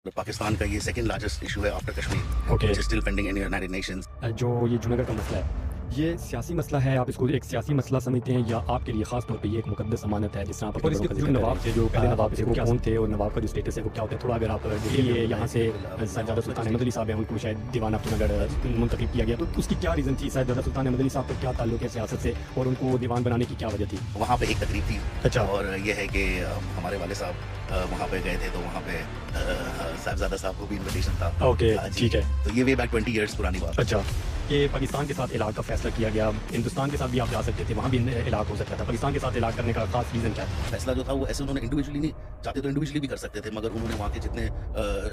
पाकिस्तान का ये second largest issue है after Kashmir, okay. Which is still pending in United Nations. जो ये जूनागढ़ का मसला है, ये सियासी मसला है, आप इसको एक सियासी मसला समझते हैं या आपके लिए खास तौर पे ये एक मुकद्दस अमानत है जिस तरह आप और इसके जो नवाब थे, जो पहले नवाब थे, वो कौन थे और नवाब का जो स्टेटस है वो क्या होता है? थोड़ा अगर आप ये यहाँ से साहिबजादा सुल्तान अहमद अली साहब हैं, उनको शायद दीवान ऑफ जूनागढ़ मुंतखब किया गया, तो उसकी क्या रीज़न थी? साहिबजादा सुल्तान अहमद अली साहब का क्या ताल्लुक है सियासत से और उनको दीवान बनाने की क्या वजह थी? वहाँ पे एक तकरीब थी। अच्छा। और ये है कि हमारे वाले साहब वहाँ पे गए थे, तो वहाँ पे साहिबजादा साहब को भी इन्विटेशन था। ओके, ठीक है। तो ये वे बैक 20 ईयर्स पुरानी बात। अच्छा, कि पाकिस्तान के साथ इलाक़ का फैसला किया गया, हिंदुस्तान के साथ भी आप जा सकते थे, वहाँ भी इलाक़ हो सकता था, पाकिस्तान के साथ इलाक़ करने का खास रीज़न क्या है? फैसला जो था वो ऐसे उन्होंने इंडिविजुअली नहीं चाहते, तो इंडिविजुअली भी कर सकते थे, मगर उन्होंने वहाँ के जितने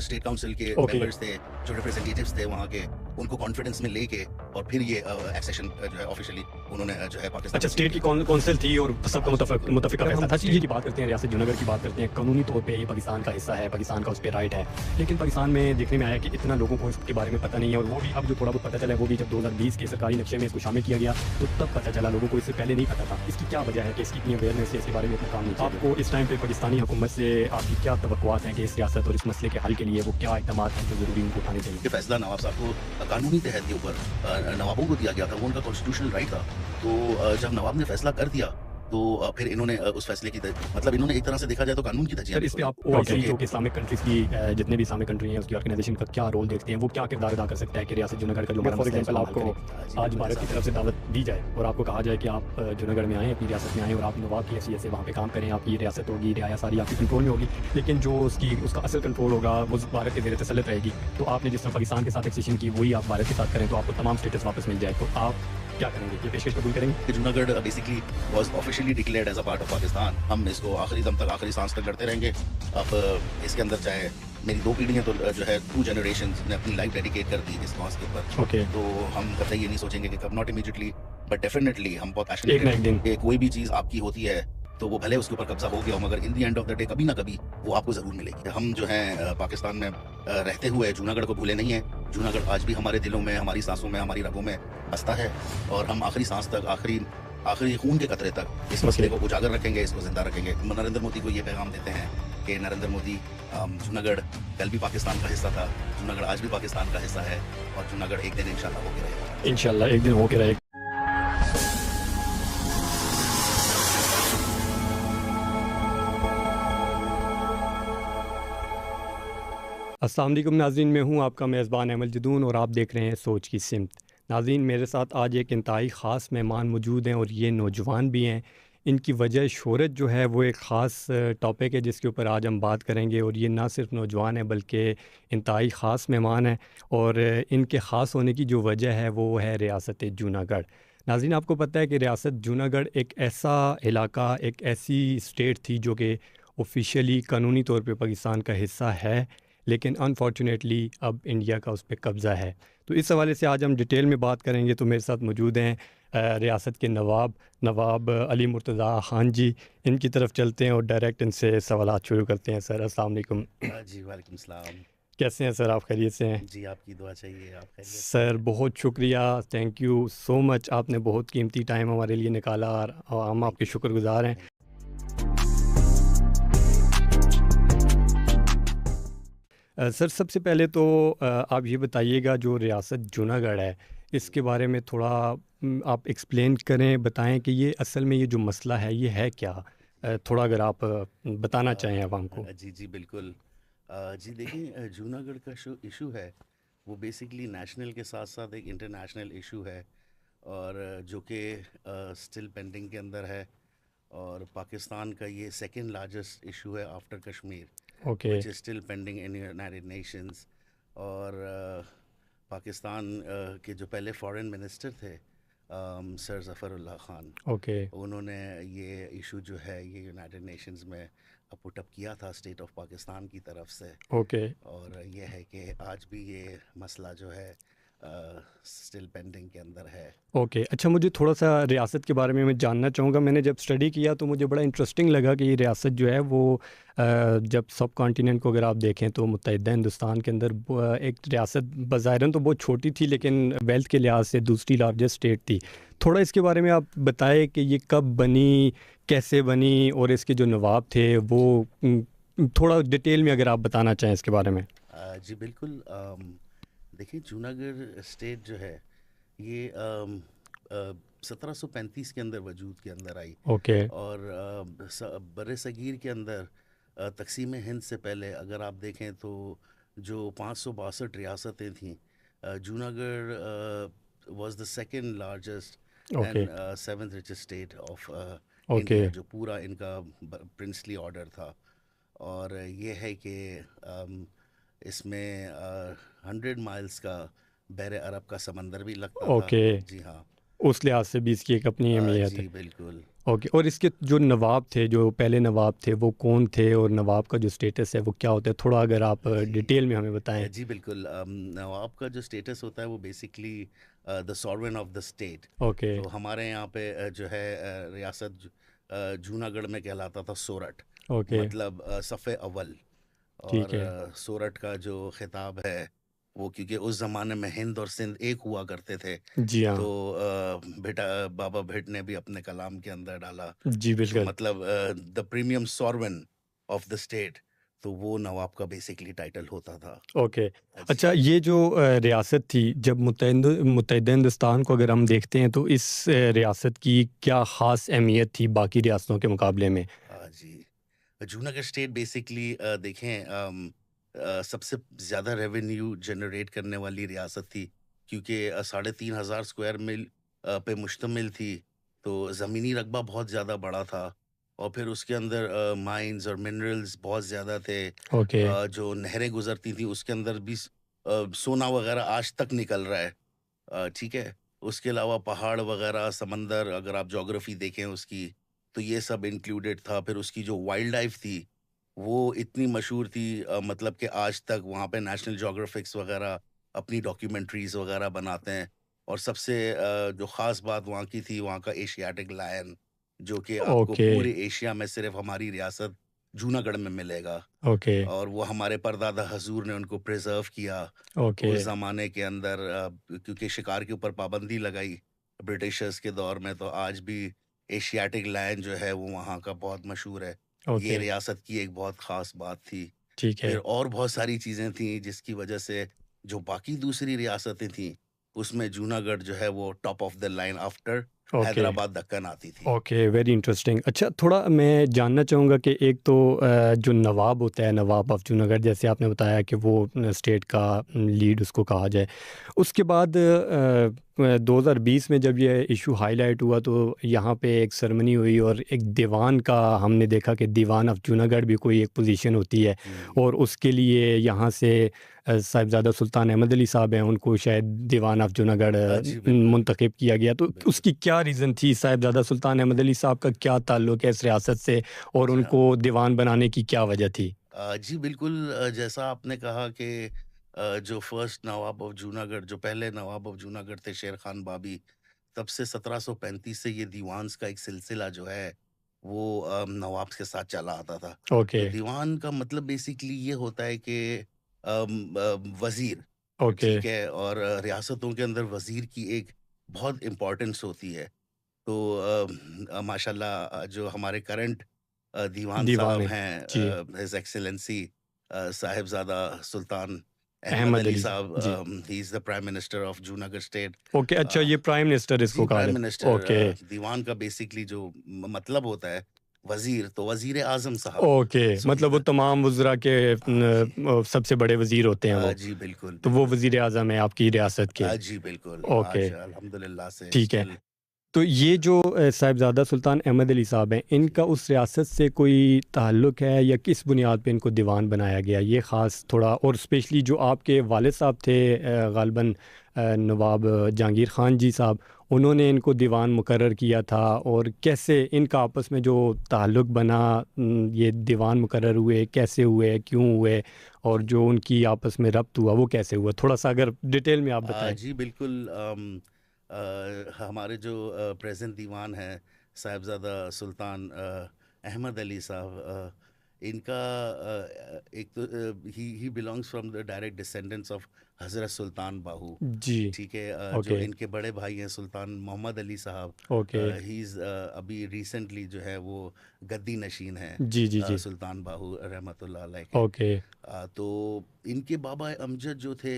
स्टेट काउंसिल के मेंबर्स थे, जो रिप्रेजेंटेटिव्स थे वहाँ के, उनको कॉन्फिडेंस में लेके और फिर ये एक्सेशन जो है ऑफिशियली उन्होंने जो है पाकिस्तान। अच्छा, स्टेट की काउंसिल थी और सबका मुतफ़िक़ा फैसला था। चीज़ की बात करते हैं, रियासत जूनागढ़ की बात करते हैं, कानूनी तौर पे ये पाकिस्तान का हिस्सा है, पाकिस्तान का उस पर राइट है, लेकिन पाकिस्तान में देखने में आया कि इतना लोगों को इसके बारे में पता नहीं है, और वो भी अब जो थोड़ा बहुत पता चला है वो भी जब 2020 के सरकारी नक्शे में इसको शामिल किया गया तो तब पता चला, लोगों को इससे पहले नहीं पता था। इसकी क्या वजह है कि इसकी इतनी अवेयरनेस है, इसके बारे में इतना काम नहीं किया? आपको इस टाइम पे पाकिस्तानी हुकूमत से आपकी क्या तवक्कुआत हैं कि इस सियासत और इस मसले के हल के लिए वो क्या इक़दामात हैं जो ज़रूरी उनको उठाने चाहिए? ये फैसला नवाब साहब को कानूनी तहत के ऊपर नवाबों को दिया गया था, वो उनका कॉन्स्टिट्यूशनल राइट था। तो जब नवाब ने फैसला कर दिया तो फिर इन्होंने उस फैसले की मतलब इन्होंने एक तरह से देखा जाए तो कानून की सर, इस पे आप ओआईसी जो कि इस्लामिक कंट्रीज की जितने भी इस्लामिक कंट्री हैं उसकी ऑर्गेनाइजेशन का क्या रोल देखते हैं? वो क्या किरदार अदा कर सकता है कि रियासत जूनागढ़ का जो बड़ा फॉर एग्जांपल आपको आज भारत की तरफ से दावत दी जाए और आपको कहा जाए कि आप जूनागढ़ में आएँ, अपनी रियासत में आएँ और आप नवाब की हैसियत से वहाँ पे काम करें, आपकी रियासत होगी, रियाया सारी आपकी कंट्रोल में होगी, लेकिन जो उसका असल कंट्रोल होगा वो भारत के ज़ेर तसल्लुत रहेगी, तो आपने जिस तरह पाकिस्तान के साथ एक्सेशन की वही आप भारत के साथ करें तो आपको तमाम स्टेटस वापस मिल जाए, तो आप क्या करेंगे? ये पेशकश कबूल करेंगे? Junagadh basically was officially declared as a part of Pakistan. हम इसको आखिरी दम तक, आखिरी सांस तक लड़ते रहेंगे। अब इसके अंदर चाहे मेरी 2 पीढ़ियाँ तो जो है 2 जनरेशंस ने अपनी लाइफ डेडिकेट कर दी इस कॉज के ऊपर। ओके। तो हम कतई ये नहीं सोचेंगे कि कब, नॉट इमीडिएटली बट डेफिनेटली हम बहुत पैशनेट एक ना एक दिन कि कोई भी चीज़ आपकी होती है तो वो भले उसके ऊपर कब्जा हो गया हो, मगर in the end of the day कभी ना कभी वो आपको ज़रूर मिलेगी। हम जो है पाकिस्तान में रहते हुए जूनागढ़ को भूले नहीं है। जूनागढ़ आज भी हमारे दिलों में, हमारी सांसों में, हमारी रगों में बसता है, और हम आखिरी सांस तक, आखिरी खून के कतरे तक इस मसले को उजागर रखेंगे, इसको जिंदा रखेंगे। नरेंद्र मोदी को ये पैगाम देते हैं कि नरेंद्र मोदी, जूनागढ़ कल भी पाकिस्तान का हिस्सा था, जूनागढ़ आज भी पाकिस्तान का हिस्सा है, और जूनागढ़ एक दिन इंशाल्लाह होके रहेगा। इंशाल्लाह एक दिन होके रहेगा। अस्सलाम वालेकुम नाज़रीन, मैं हूं आपका मेज़बान अमल जदून और आप देख रहे हैं सोच की सिमत। नाज़रीन, मेरे साथ आज एक इंतहाई ख़ास मेहमान मौजूद हैं और ये नौजवान भी हैं। इनकी वजह शोहरत जो है वो एक ख़ास टॉपिक है जिसके ऊपर आज हम बात करेंगे, और ये ना सिर्फ नौजवान है बल्कि इंतहाई ख़ास मेहमान हैं, और इनके ख़ास होने की जो वजह है वो है रियासत जूनागढ़। नाज़रीन, आपको पता है कि रियासत जूनागढ़ एक ऐसा इलाका, एक ऐसी स्टेट थी जो कि ऑफिशियली कानूनी तौर पे पाकिस्तान का हिस्सा है, लेकिन अनफॉर्चुनेटली अब इंडिया का उस पर कब्ज़ा है। तो इस हवाले से आज हम डिटेल में बात करेंगे। तो मेरे साथ मौजूद हैं रियासत के नवाब अली मुर्तज़ा खान जी। इनकी तरफ चलते हैं और डायरेक्ट इनसे सवालात शुरू करते हैं। सर, अस्सलाम वालेकुम। जी वालेकुम सलाम। कैसे हैं सर? आप खैरियत से हैं? जी, आपकी दुआ चाहिए। आप खैरियत से? सर, बहुत शुक्रिया, थैंक यू सो मच, आपने बहुत कीमती टाइम हमारे लिए निकाला और हम आपके शुक्रगुजार हैं। सर, सबसे पहले तो आप ये बताइएगा, जो रियासत जूनागढ़ है इसके बारे में थोड़ा आप एक्सप्लेन करें, बताएं कि ये असल में ये जो मसला है ये है क्या? थोड़ा अगर आप बताना चाहें आवाम को। जी जी बिल्कुल। जी देखिए, जूनागढ़ का इशू है वो बेसिकली नेशनल के साथ साथ एक इंटरनेशनल इशू है, और जो कि स्टिल पेंडिंग के अंदर है, और पाकिस्तान का ये सेकंड लार्जेस्ट इशू है after Kashmir, okay. Which is still pending in United Nations. और पाकिस्तान के जो पहले फॉरेन मिनिस्टर थे सर ज़फ़रुल्लाह ख़ान, ओके। उन्होंने ये इशू जो है ये यूनाइटेड नेशंस में पुट अप किया था स्टेट ऑफ पाकिस्तान की तरफ से। ओके। और ये है कि आज भी ये मसला जो है स्टिल पेंडिंग के अंदर है। ओके। अच्छा, मुझे थोड़ा सा रियासत के बारे में मैं जानना चाहूँगा। मैंने जब स्टडी किया तो मुझे बड़ा इंटरेस्टिंग लगा कि ये रियासत जो है वो जब सब कॉन्टिनेंट को अगर आप देखें तो मुत्तहिदा हिंदुस्तान के अंदर एक रियासत बज़ाहिरन तो बहुत छोटी थी, लेकिन वेल्थ के लिहाज से दूसरी लार्जेस्ट स्टेट थी। थोड़ा इसके बारे में आप बताएं कि ये कब बनी, कैसे बनी, और इसके जो नवाब थे वो थोड़ा डिटेल में अगर आप बताना चाहें इसके बारे में। जी बिल्कुल। देखिए, जूनागढ़ स्टेट जो है ये 1735 के अंदर वजूद के अंदर आई। ओके। और बरे सगीर के अंदर तकसीम हिंद से पहले अगर आप देखें तो जो 562 रियासतें थीं, Junagadh was the second largest okay. And seventh richest state of okay. India, जो पूरा इनका प्रिंसली ऑर्डर था। और ये है कि इसमें 100 माइल्स का बहरे अरब का समंदर भी लगता था। ओके। जी हाँ। उस लिहाज से भी इसकी एक अपनी अहमियत है। जी बिल्कुल। ओके। और इसके जो नवाब थे, जो पहले नवाब थे, वो कौन थे और नवाब का जो स्टेटस है वो क्या होता है, थोड़ा अगर आप जी डिटेल में हमें बताएं। जी बिल्कुल। नवाब का जो स्टेटस होता है वो basically the sovereign of the state. Okay. तो हमारे यहाँ पे जो है रियासत जूनागढ़ में कहलाता था सोरठ, ओके। मतलब सफ़े अव्वल। और ठीक है। सोरठ का जो खिताब है वो, क्योंकि उस ज़माने में हिंद और सिंध एक हुआ करते थे, जी तो हाँ। बेटा बाबा भिट ने भी अपने कलाम के अंदर डाला, जी जो बिल्कुल। मतलब the premium sovereign of the state. तो वो नवाब का बेसिकली टाइटल होता था। ओके। जी। अच्छा, ये जो रियासत थी, जब मुत्तहिदा हिंदुस्तान को अगर हम देखते हैं तो इस रियासत की क्या ख़ास अहमियत थी बाकी रियासतों के मुकाबले में? जी, जूनागढ़ स्टेट बेसिकली देखें, सबसे ज़्यादा रेवेन्यू जनरेट करने वाली रियासत थी, क्योंकि 3,500 स्क्वायर मील पे मुश्तमिल थी। तो ज़मीनी रकबा बहुत ज़्यादा बड़ा था, और फिर उसके अंदर माइंस और मिनरल्स बहुत ज़्यादा थे। ओके। जो नहरें गुजरती थी उसके अंदर भी सोना वगैरह आज तक निकल रहा है। ठीक है। उसके अलावा पहाड़ वगैरह, समंदर, अगर आप ज्योग्राफी देखें उसकी, तो ये सब इंक्लूडेड था। फिर उसकी जो वाइल्ड लाइफ थी वो इतनी मशहूर थी, मतलब कि आज तक वहाँ पे नेशनल ज्योग्राफिक्स वगैरह अपनी डॉक्यूमेंट्रीज वगैरह बनाते हैं। और सबसे जो ख़ास बात वहाँ की थी, वहाँ का एशियाटिक लायन, जो कि आपको ओके। पूरे एशिया में सिर्फ हमारी रियासत जूनागढ़ में मिलेगा। ओके। और वो हमारे परदादा हजूर ने उनको प्रिजर्व किया ओके। उस ज़माने के अंदर, क्योंकि शिकार के ऊपर पाबंदी लगाई ब्रिटिशर्स के दौर में। तो आज भी एशियाटिक लायन जो है वो वहाँ का बहुत मशहूर है। ये ओके। रियासत की एक बहुत ख़ास बात थी। ठीक फिर है। और बहुत सारी चीज़ें थीं जिसकी वजह से जो बाकी दूसरी रियासतें थीं, उसमें जूनागढ़ जो है वो top of the line after okay. Hyderabad, Deccan आती थी। Okay, very interesting. अच्छा, थोड़ा मैं जानना चाहूँगा कि एक तो जो नवाब होता है, नवाब ऑफ जूनागढ़, जैसे आपने बताया कि वो स्टेट का लीड उसको कहा जाए। उसके बाद 2020 में जब ये इशू हाईलाइट हुआ तो यहाँ पे एक सेरेमनी हुई और एक दीवान का हमने देखा कि दीवान ऑफ जूनागढ़ भी कोई एक पोजीशन होती है, जी। और उसके लिए यहाँ से साहिबज़ादा सुल्तान अहमद अली साहब हैं, उनको शायद दीवान ऑफ जूनागढ़ जी बिल्कुल। मुंतखब किया गया। तो बिल्कुल। उसकी क्या रीज़न थी? साहिबज़ादा सुल्तान अहमद अली साहब का क्या ताल्लुक़ है इस रियासत से, और जी हाँ। उनको दीवान बनाने की क्या वजह थी? जी बिल्कुल। जैसा आपने कहा कि जो फर्स्ट नवाब ऑफ जूनागढ़, जो पहले नवाब ऑफ जूनागढ़ थे, शेर खान बाबी, तब से 1735 से ये दीवान्स का एक सिलसिला जो है वो नवाब के साथ चला आता था। ओके। तो दीवान का मतलब बेसिकली ये होता है कि वज़ीर, ओके। ठीक है। और रियासतों के अंदर वज़ीर की एक बहुत इम्पोर्टेंस होती है। तो माशाल्लाह, जो हमारे करंट दीवान दीवान साहब है। जी। हैं, हिज एक्सेलेंसी साहिबजादा सुल्तान अहमद अहमद अली अली साहब, साहब। जी। He is the prime minister of Junagadh state. Okay, अच्छा, ये प्राइम मिनिस्टर जी, इसको कहा प्राइम जाता। मिनिस्टर। ओके। दीवान का बेसिकली जो मतलब होता है वज़ीर, तो वज़ीर आज़म साहब। ओके, सो ही मतलब इज़ वो द। तमाम वज़रा के जी। सबसे बड़े वज़ीर होते हैं वो। जी बिल्कुल, तो वो बिल्कुल। वज़ीर आज़म है आपकी रियासत के। जी बिल्कुल। ओके। आज अल्हम्दुलिल्लाह से ठीक है। स्टिल। तो ये जो साहिबज़ादा सुल्तान अहमद अली साहब हैं, इनका जी। उस रियासत से कोई ताल्लुक़ है या किस बुनियाद पे इनको दीवान बनाया गया? ये ख़ास थोड़ा, और स्पेशली जो आपके वालिद साहब थे ग़ालिबन नवाब जहांगीर ख़ान जी साहब, उन्होंने इनको दीवान मुकर्रर किया था, और कैसे इनका आपस में जो ताल्लुक़ बना, ये दीवान मुकर्रर हुए, कैसे हुए, क्यों हुए, और जो उनकी आपस में रब्त हुआ वो कैसे हुआ? थोड़ा-सा अगर डिटेल में आप बताएँ। जी बिल्कुल। हमारे जो प्रेजेंट दीवान हैं, साहिबजादा सुल्तान अहमद अली साहब, इनका एक तो he belongs from the direct descendants of हजरत सुल्तान बाहू। जी। ठीक है, जो ओके। इनके बड़े भाई हैं सुल्तान मोहम्मद अली साहब, ओके। ही इज़ अभी रिसेंटली जो है वो गद्दी नशीन है जी जी जी। सुल्तान बाहू रहमतुल्लाह अलैह के। ओके। तो इनके बाबा अमजद जो थे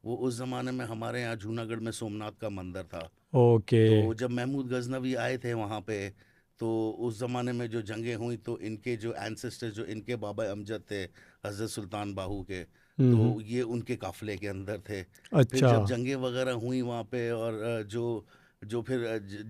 वो उस ज़माने में हमारे यहाँ जूनागढ़ में सोमनाथ का मंदिर था। ओके। तो जब महमूद गजनवी आए थे वहाँ पे, तो उस ज़माने में जो जंगें हुई तो इनके जो एंसेस्टर्स, जो इनके बाबा अमजद थे हज़रत सुल्तान बाहू के, तो हम्म। ये उनके काफ़िले के अंदर थे। फिर अच्छा। जब जंगें वगैरह हुई वहाँ पे, और जो जो फिर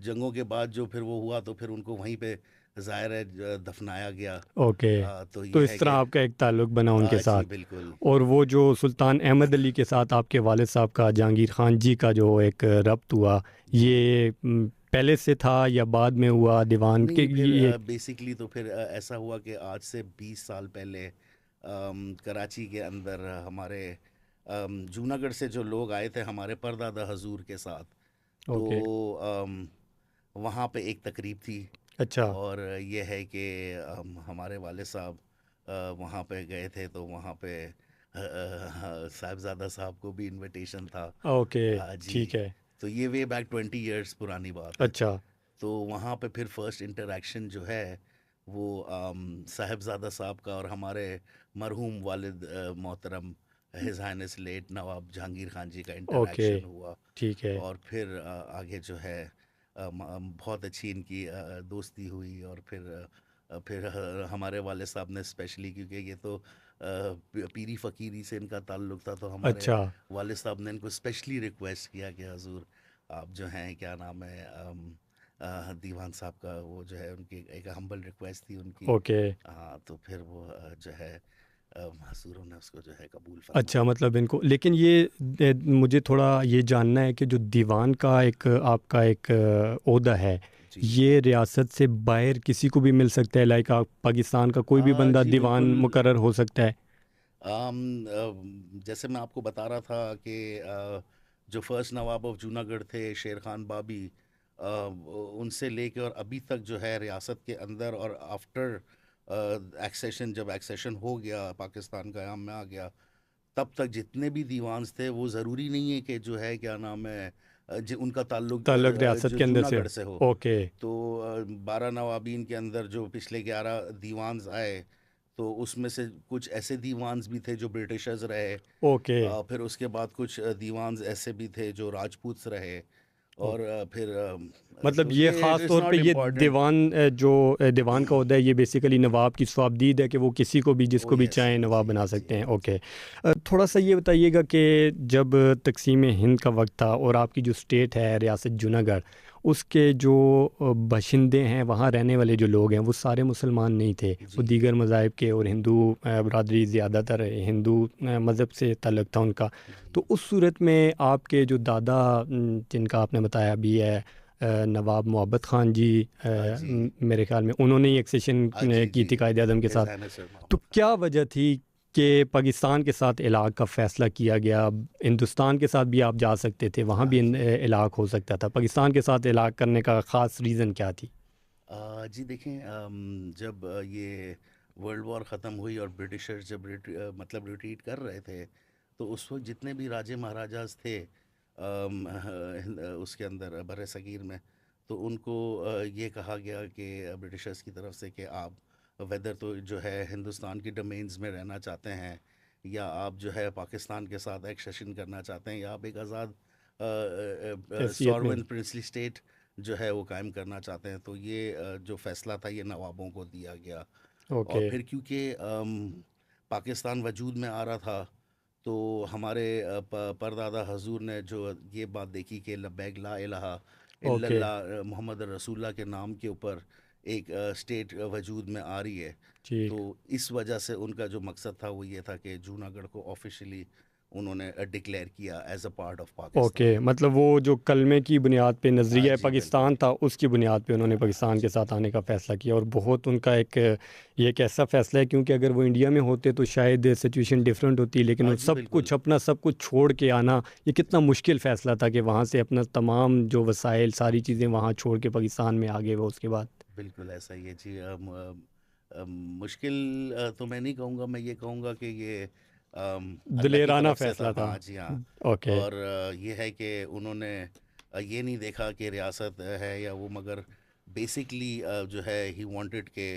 जंगों के बाद जो फिर वो हुआ, तो फिर उनको वहीं पे ज़ाहिर है दफनाया गया। ओके। तो तो ये इस है तरह कि आपका एक ताल्लुक़ बना उनके साथ। जी बिल्कुल। और वो जो सुल्तान अहमद अली के साथ आपके वालिद साहब का, जहांगीर ख़ान जी का जो एक रब्त हुआ, जी ये पहले से था या बाद में हुआ दीवान के नहीं, फिर ये? बेसिकली तो फिर ऐसा हुआ कि आज से 20 साल पहले कराची के अंदर हमारे जूनागढ़ से जो लोग आए थे हमारे परदादा हजूर के साथ, तो ओके। वहाँ पे एक तकरीब थी। अच्छा। और ये है कि हमारे वाले साहब वहाँ पे गए थे, तो वहाँ पे साहिबजादा साहब को भी इनविटेशन था। ओके। जी। ठीक है। तो ये वे बैक 20 ईयर्स पुरानी बात है। अच्छा। तो वहाँ पे फिर फर्स्ट इंटरेक्शन जो है वो साहिबजादा साहब का और हमारे मरहूम वालिद मोहतरम हिज हाइनेस लेट नवाब जहांगीर खान जी का ओके। इंटरेक्शन हुआ। ठीक है। और फिर आगे जो है बहुत अच्छी इनकी दोस्ती हुई। और फिर हमारे वाले साहब ने स्पेशली, क्योंकि ये तो पीरी फ़कीरी से इनका ताल्लुक़ था, तो हमारे अच्छा। वाले साहब ने इनको स्पेशली रिक्वेस्ट किया कि हजूर आप जो हैं, क्या नाम है, दीवान साहब का वो जो है, उनकी एक हम्बल रिक्वेस्ट थी उनकी। ओके। हाँ, तो फिर वो जो है हजूरों ने उसको जो है कबूल अच्छा, फरमाया। मतलब इनको, लेकिन ये मुझे थोड़ा ये जानना है कि जो दीवान का एक आपका एक ओहदा है, जी। ये रियासत से बाहर किसी को भी मिल सकता है? लाइक आप पाकिस्तान का कोई भी बंदा जी दीवान बिल्कुल। मुकर्रर हो सकता है? जैसे मैं आपको बता रहा था कि जो फर्स्ट नवाब ऑफ जूनागढ़ थे शेर खान बाबी, उनसे लेके और अभी तक जो है रियासत के अंदर, और आफ्टर एक्सेशन, जब एक्सेशन हो गया, पाकिस्तान का आयाम में आ गया, तब तक जितने भी दीवान्स थे वो ज़रूरी नहीं है कि जो है, क्या नाम है, उनका ताल्लुक ताल्लुक रियासत जो के अंदर से? जूनागढ़ से हो। ओके। तो 12 नवाबीन के अंदर जो पिछले 11 दीवान्स आए, तो उसमें से कुछ ऐसे दीवान्स भी थे जो ब्रिटिशर्स रहे। ओके। फिर उसके बाद कुछ दीवान्स ऐसे भी थे जो राजपूत रहे। और फिर मतलब तो ये ये ख़ास इट्स तौर पे नॉट ये इम्पॉर्टेंट। दीवान जो दीवान का होता है, ये बेसिकली नवाब की स्वाबदीद है कि वो किसी को भी, ओ जिसको भी यस, चाहें, नवाब जी बना जी सकते हैं। जी। ओके। थोड़ा सा ये बताइएगा कि जब तकसीम हिंद का वक्त था और आपकी जो स्टेट है रियासत जूनागढ़, उसके जो बाशिंदे हैं, वहाँ रहने वाले जो लोग हैं, वो सारे मुसलमान नहीं थे, वो जी दीगर मज़ाहिब के और हिंदू बरदरी, ज़्यादातर हिंदू मज़हब से ताल्लुक़ था उनका। जी। तो उस सूरत में आपके जो दादा, जिनका आपने बताया भी है, नवाब मोहब्बत ख़ान जी, जी। मेरे ख़्याल में उन्होंने ही एक्सेशन जी की जी। थी कायद आज़म के हिज साथ। हाइनेस सर तो मोहम्मद खान। क्या वजह थी कि पाकिस्तान के साथ इलाक़ का फ़ैसला किया गया? हिंदुस्तान के साथ भी आप जा सकते थे, वहाँ भी जी। इलाक़ हो सकता था, पाकिस्तान के साथ इलाक़ करने का ख़ास रीज़न क्या थी? जी देखें, जब ये वर्ल्ड वॉर ख़त्म हुई और ब्रिटिशर्स जब मतलब रिट्रीट कर रहे थे, तो उस वक्त जितने भी राजे महाराजाज थे उसके अंदर बर सगीर में, तो उनको ये कहा गया कि ब्रिटिशर्स की तरफ से कि आप वेदर तो जो है हिंदुस्तान की डोमेन्स में रहना चाहते हैं, या आप जो है पाकिस्तान के साथ एक्सेशन करना चाहते हैं, या आप एक आज़ाद हैसियत में। सॉवरेन प्रिंसली स्टेट जो है वो कायम करना चाहते हैं। तो ये जो फ़ैसला था ये नवाबों को दिया गया। और ओके। फिर क्योंकि पाकिस्तान वजूद में आ रहा था, तो हमारे परदादा हजूर ने जो ये बात देखी कि लब्बैक ला इलाहा ओके। इल्लल्लाह मोहम्मद रसूलुल्लाह के नाम के ऊपर एक स्टेट वजूद में आ रही है। तो ठीक। इस वजह से उनका जो मकसद था वो ये था कि जूनागढ़ को ऑफिशियली उन्होंने डिक्लेयर किया as a part of okay, Pakistan. मतलब वो जो कलमे की बुनियाद पे नज़रिया जी पाकिस्तान बिल्कुल। था, उसकी बुनियाद पे उन्होंने पाकिस्तान के जी साथ आने का फ़ैसला किया। और बहुत उनका एक ये एक ऐसा फ़ैसला है, क्योंकि अगर वो इंडिया में होते तो शायद सिचुएशन डिफरेंट होती, लेकिन वो जी सब बिल्कुल। कुछ अपना सब कुछ छोड़ के आना, ये कितना मुश्किल फ़ैसला था कि वहाँ से अपना तमाम जो वसाइल, सारी चीज़ें वहाँ छोड़ के पाकिस्तान में आ गए वो उसके बाद। बिल्कुल ऐसा ही है जी। मुश्किल तो मैं नहीं कहूँगा, मैं ये कहूँगा कि ये अल्लाह की दिलेराना तरफ से था। फैसला था। हाँ जी, हाँ। ओके। और ये है कि उन्होंने ये नहीं देखा कि रियासत है या वो, मगर बेसिकली जो है ही वांटेड के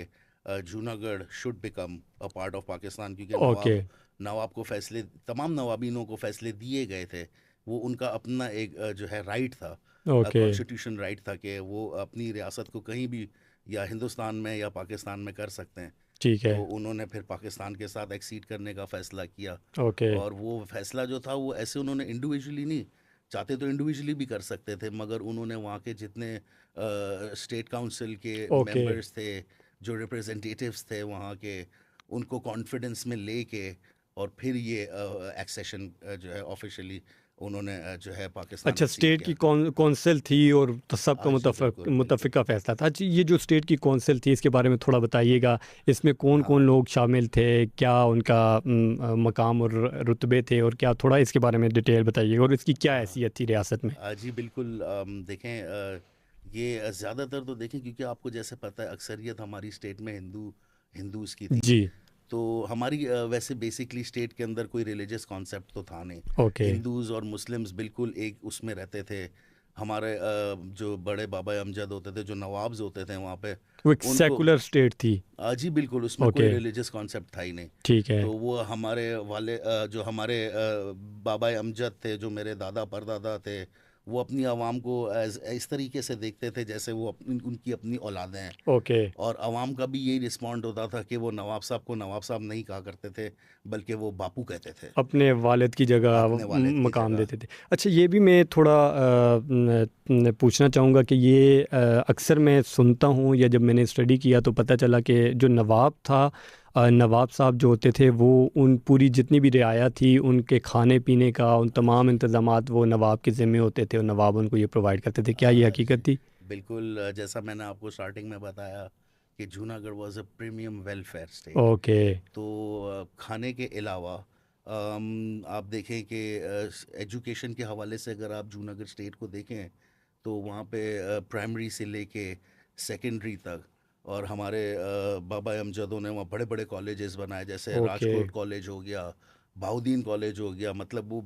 Junagadh should become a part of Pakistan, क्योंकि ओके। नवाब को फैसले, तमाम नवाबीनों को फैसले दिए गए थे। वो उनका अपना एक जो है राइट था, ओके। कॉन्स्टिट्यूशन राइट था कि वो अपनी रियासत को कहीं भी या हिंदुस्तान में या पाकिस्तान में कर सकते हैं। ठीक है। तो उन्होंने फिर पाकिस्तान के साथ एक्सीड करने का फ़ैसला किया। ओके। और वो फ़ैसला जो था वो ऐसे उन्होंने इंडिविजुअली नहीं, चाहते तो इंडिविजुअली भी कर सकते थे, मगर उन्होंने वहाँ के जितने स्टेट काउंसिल के ओके। मेंबर्स थे, जो रिप्रेजेंटेटिव्स थे वहाँ के, उनको कॉन्फिडेंस में लेके और फिर ये एक्सेशन जो है ऑफिशियली उन्होंने जो है पाकिस्तान अच्छा, एक्सीड स्टेट की किया। कौंसिल थी और तो सबका हाँ जी, बिल्कुल बिल्कुल। मुतफ़िका फ़ैसला था। अच्छा, ये जो स्टेट की कौंसिल थी इसके बारे में थोड़ा बताइएगा। इसमें कौन-कौन हाँ लोग शामिल थे? क्या उनका मकाम और रुतबे थे और क्या, थोड़ा इसके बारे में डिटेल बताइएगा और इसकी क्या हाँ। हैसियत थी रियासत में? जी बिल्कुल। देखें, ये ज़्यादातर तो देखें, क्योंकि आपको जैसे पता है अक्सरियत हमारी स्टेट में हिंदूज़ की थी। जी। तो हमारी वैसे बेसिकली स्टेट के अंदर कोई रिलीजियस कॉन्सेप्ट तो था नहीं। ओके। हिंदूज़ और मुस्लिम्स बिल्कुल एक उसमें रहते थे। हमारे जो बड़े बाबा अमजद होते थे, जो नवाब्स होते थे वहाँ पे, वो एक उनको सेकुलर स्टेट थी। जी बिल्कुल, उसमें कोई ओके। रिलीजियस कॉन्सेप्ट था ही नहीं। ठीक है। तो वो हमारे वाले जो हमारे बाबा अमजद थे, जो मेरे दादा परदादा थे, वो अपनी आवाम को एज इस तरीके से देखते थे जैसे वो उनकी अपनी औलादें हैं। ओके। और आवाम का भी यही रिस्पॉन्ड होता था कि वो नवाब साहब को नवाब साहब नहीं कहा करते थे, बल्कि वो बापू कहते थे, अपने वालिद की जगह अपने वालिद की मकाम जगह। देते थे। अच्छा, ये भी मैं थोड़ा पूछना चाहूँगा कि ये अक्सर मैं सुनता हूँ या जब मैंने स्टडी किया तो पता चला कि जो नवाब था, नवाब साहब जो होते थे वो उन पूरी जितनी भी रियाया थी उनके खाने पीने का उन हाँ तमाम जी, इंतज़ामात वो नवाब के ज़िम्मे होते थे और नवाब उनको ये प्रोवाइड करते थे। क्या ये जी हकीकत थी? बिल्कुल। जैसा मैंने आपको स्टार्टिंग में बताया कि Junagadh was a premium welfare state. Okay. तो खाने के अलावा आप देखें कि एजुकेशन के हवाले से अगर आप जूनागढ़ स्टेट को देखें, तो वहाँ पे प्राइमरी से लेके सेकेंडरी तक, और हमारे बाबा अमजदों ने वहाँ बड़े बड़े कॉलेजेस बनाए, जैसे ओके। राजकोट कॉलेज हो गया, बहाउद्दीन कॉलेज हो गया। मतलब वो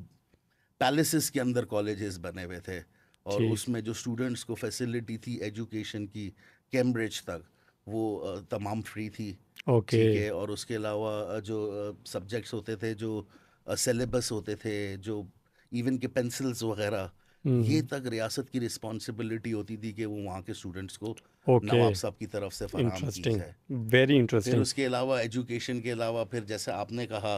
पैलेसेस के अंदर कॉलेजेस बने हुए थे, और ठीक। उसमें जो स्टूडेंट्स को फैसिलिटी थी एजुकेशन की, कैम्ब्रिज तक, वो तमाम फ्री थी। ओके। ठीक है। और उसके अलावा जो सब्जेक्ट्स होते थे, जो सिलेबस होते थे, जो इवन के पेंसिल्स वगैरह, ये हम्म। तक रियासत की रिस्पॉन्सिबिलिटी होती थी कि वो वहाँ के स्टूडेंट्स को ओके। नवाब साहब की तरफ से फराहम की इंटरेस्टिंग। जाए। वेरी फिर इंटरेस्टिंग। उसके अलावा एजुकेशन के अलावा फिर जैसे आपने कहा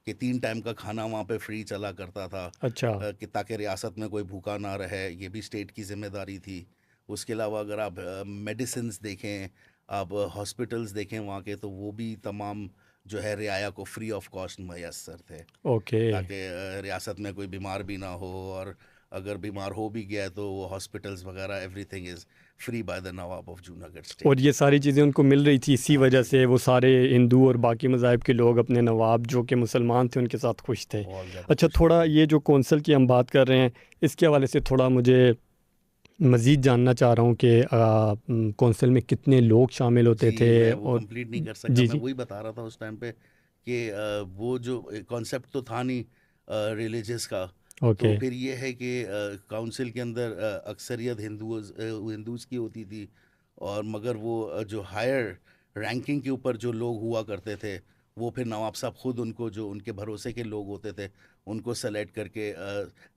कि 3 टाइम का खाना वहाँ पे फ्री चला करता था, अच्छा। कि ताकि रियासत में कोई भूखा ना रहे, ये भी स्टेट की जिम्मेदारी थी। उसके अलावा अगर आप मेडिसिन्स देखें, आप हॉस्पिटल्स देखें वहाँ के, तो वो भी तमाम जो है रियाया को फ्री ऑफ कॉस्ट मैसर थे, ओके। ताकि रियासत में कोई बीमार भी ना हो, और अगर बीमार हो भी गया है तो वो हॉस्पिटल्स वगैरह everything is free by the Nawab of Junagadh और स्टेट। ये सारी चीज़ें उनको मिल रही थी, इसी हाँ वजह जी, से वो सारे हिंदू और बाकी मज़ाहिब के लोग अपने नवाब जो कि मुसलमान थे उनके साथ खुश थे। बहुत ज़्यादा अच्छा, खुश थे थोड़ा जी। ये जो कौंसल की हम बात कर रहे हैं इसके हवाले से थोड़ा मुझे मज़ीद जानना चाह रहा हूँ कि कौंसल में कितने लोग शामिल होते जी, थे मैं वो और कंप्लीट नहीं कर सका। जी, मैं जी। वही बता रहा था उस टाइम पे कि वो जो कॉन्सेप्ट तो था नहीं रिलीजियस का। तो ओके। फिर ये है कि काउंसिल के अंदर अक्सरियत हिंदूज़ की होती थी, और मगर वो जो हायर रैंकिंग के ऊपर जो लोग हुआ करते थे, वो फिर नवाब साहब खुद उनको, जो उनके भरोसे के लोग होते थे, उनको सेलेक्ट करके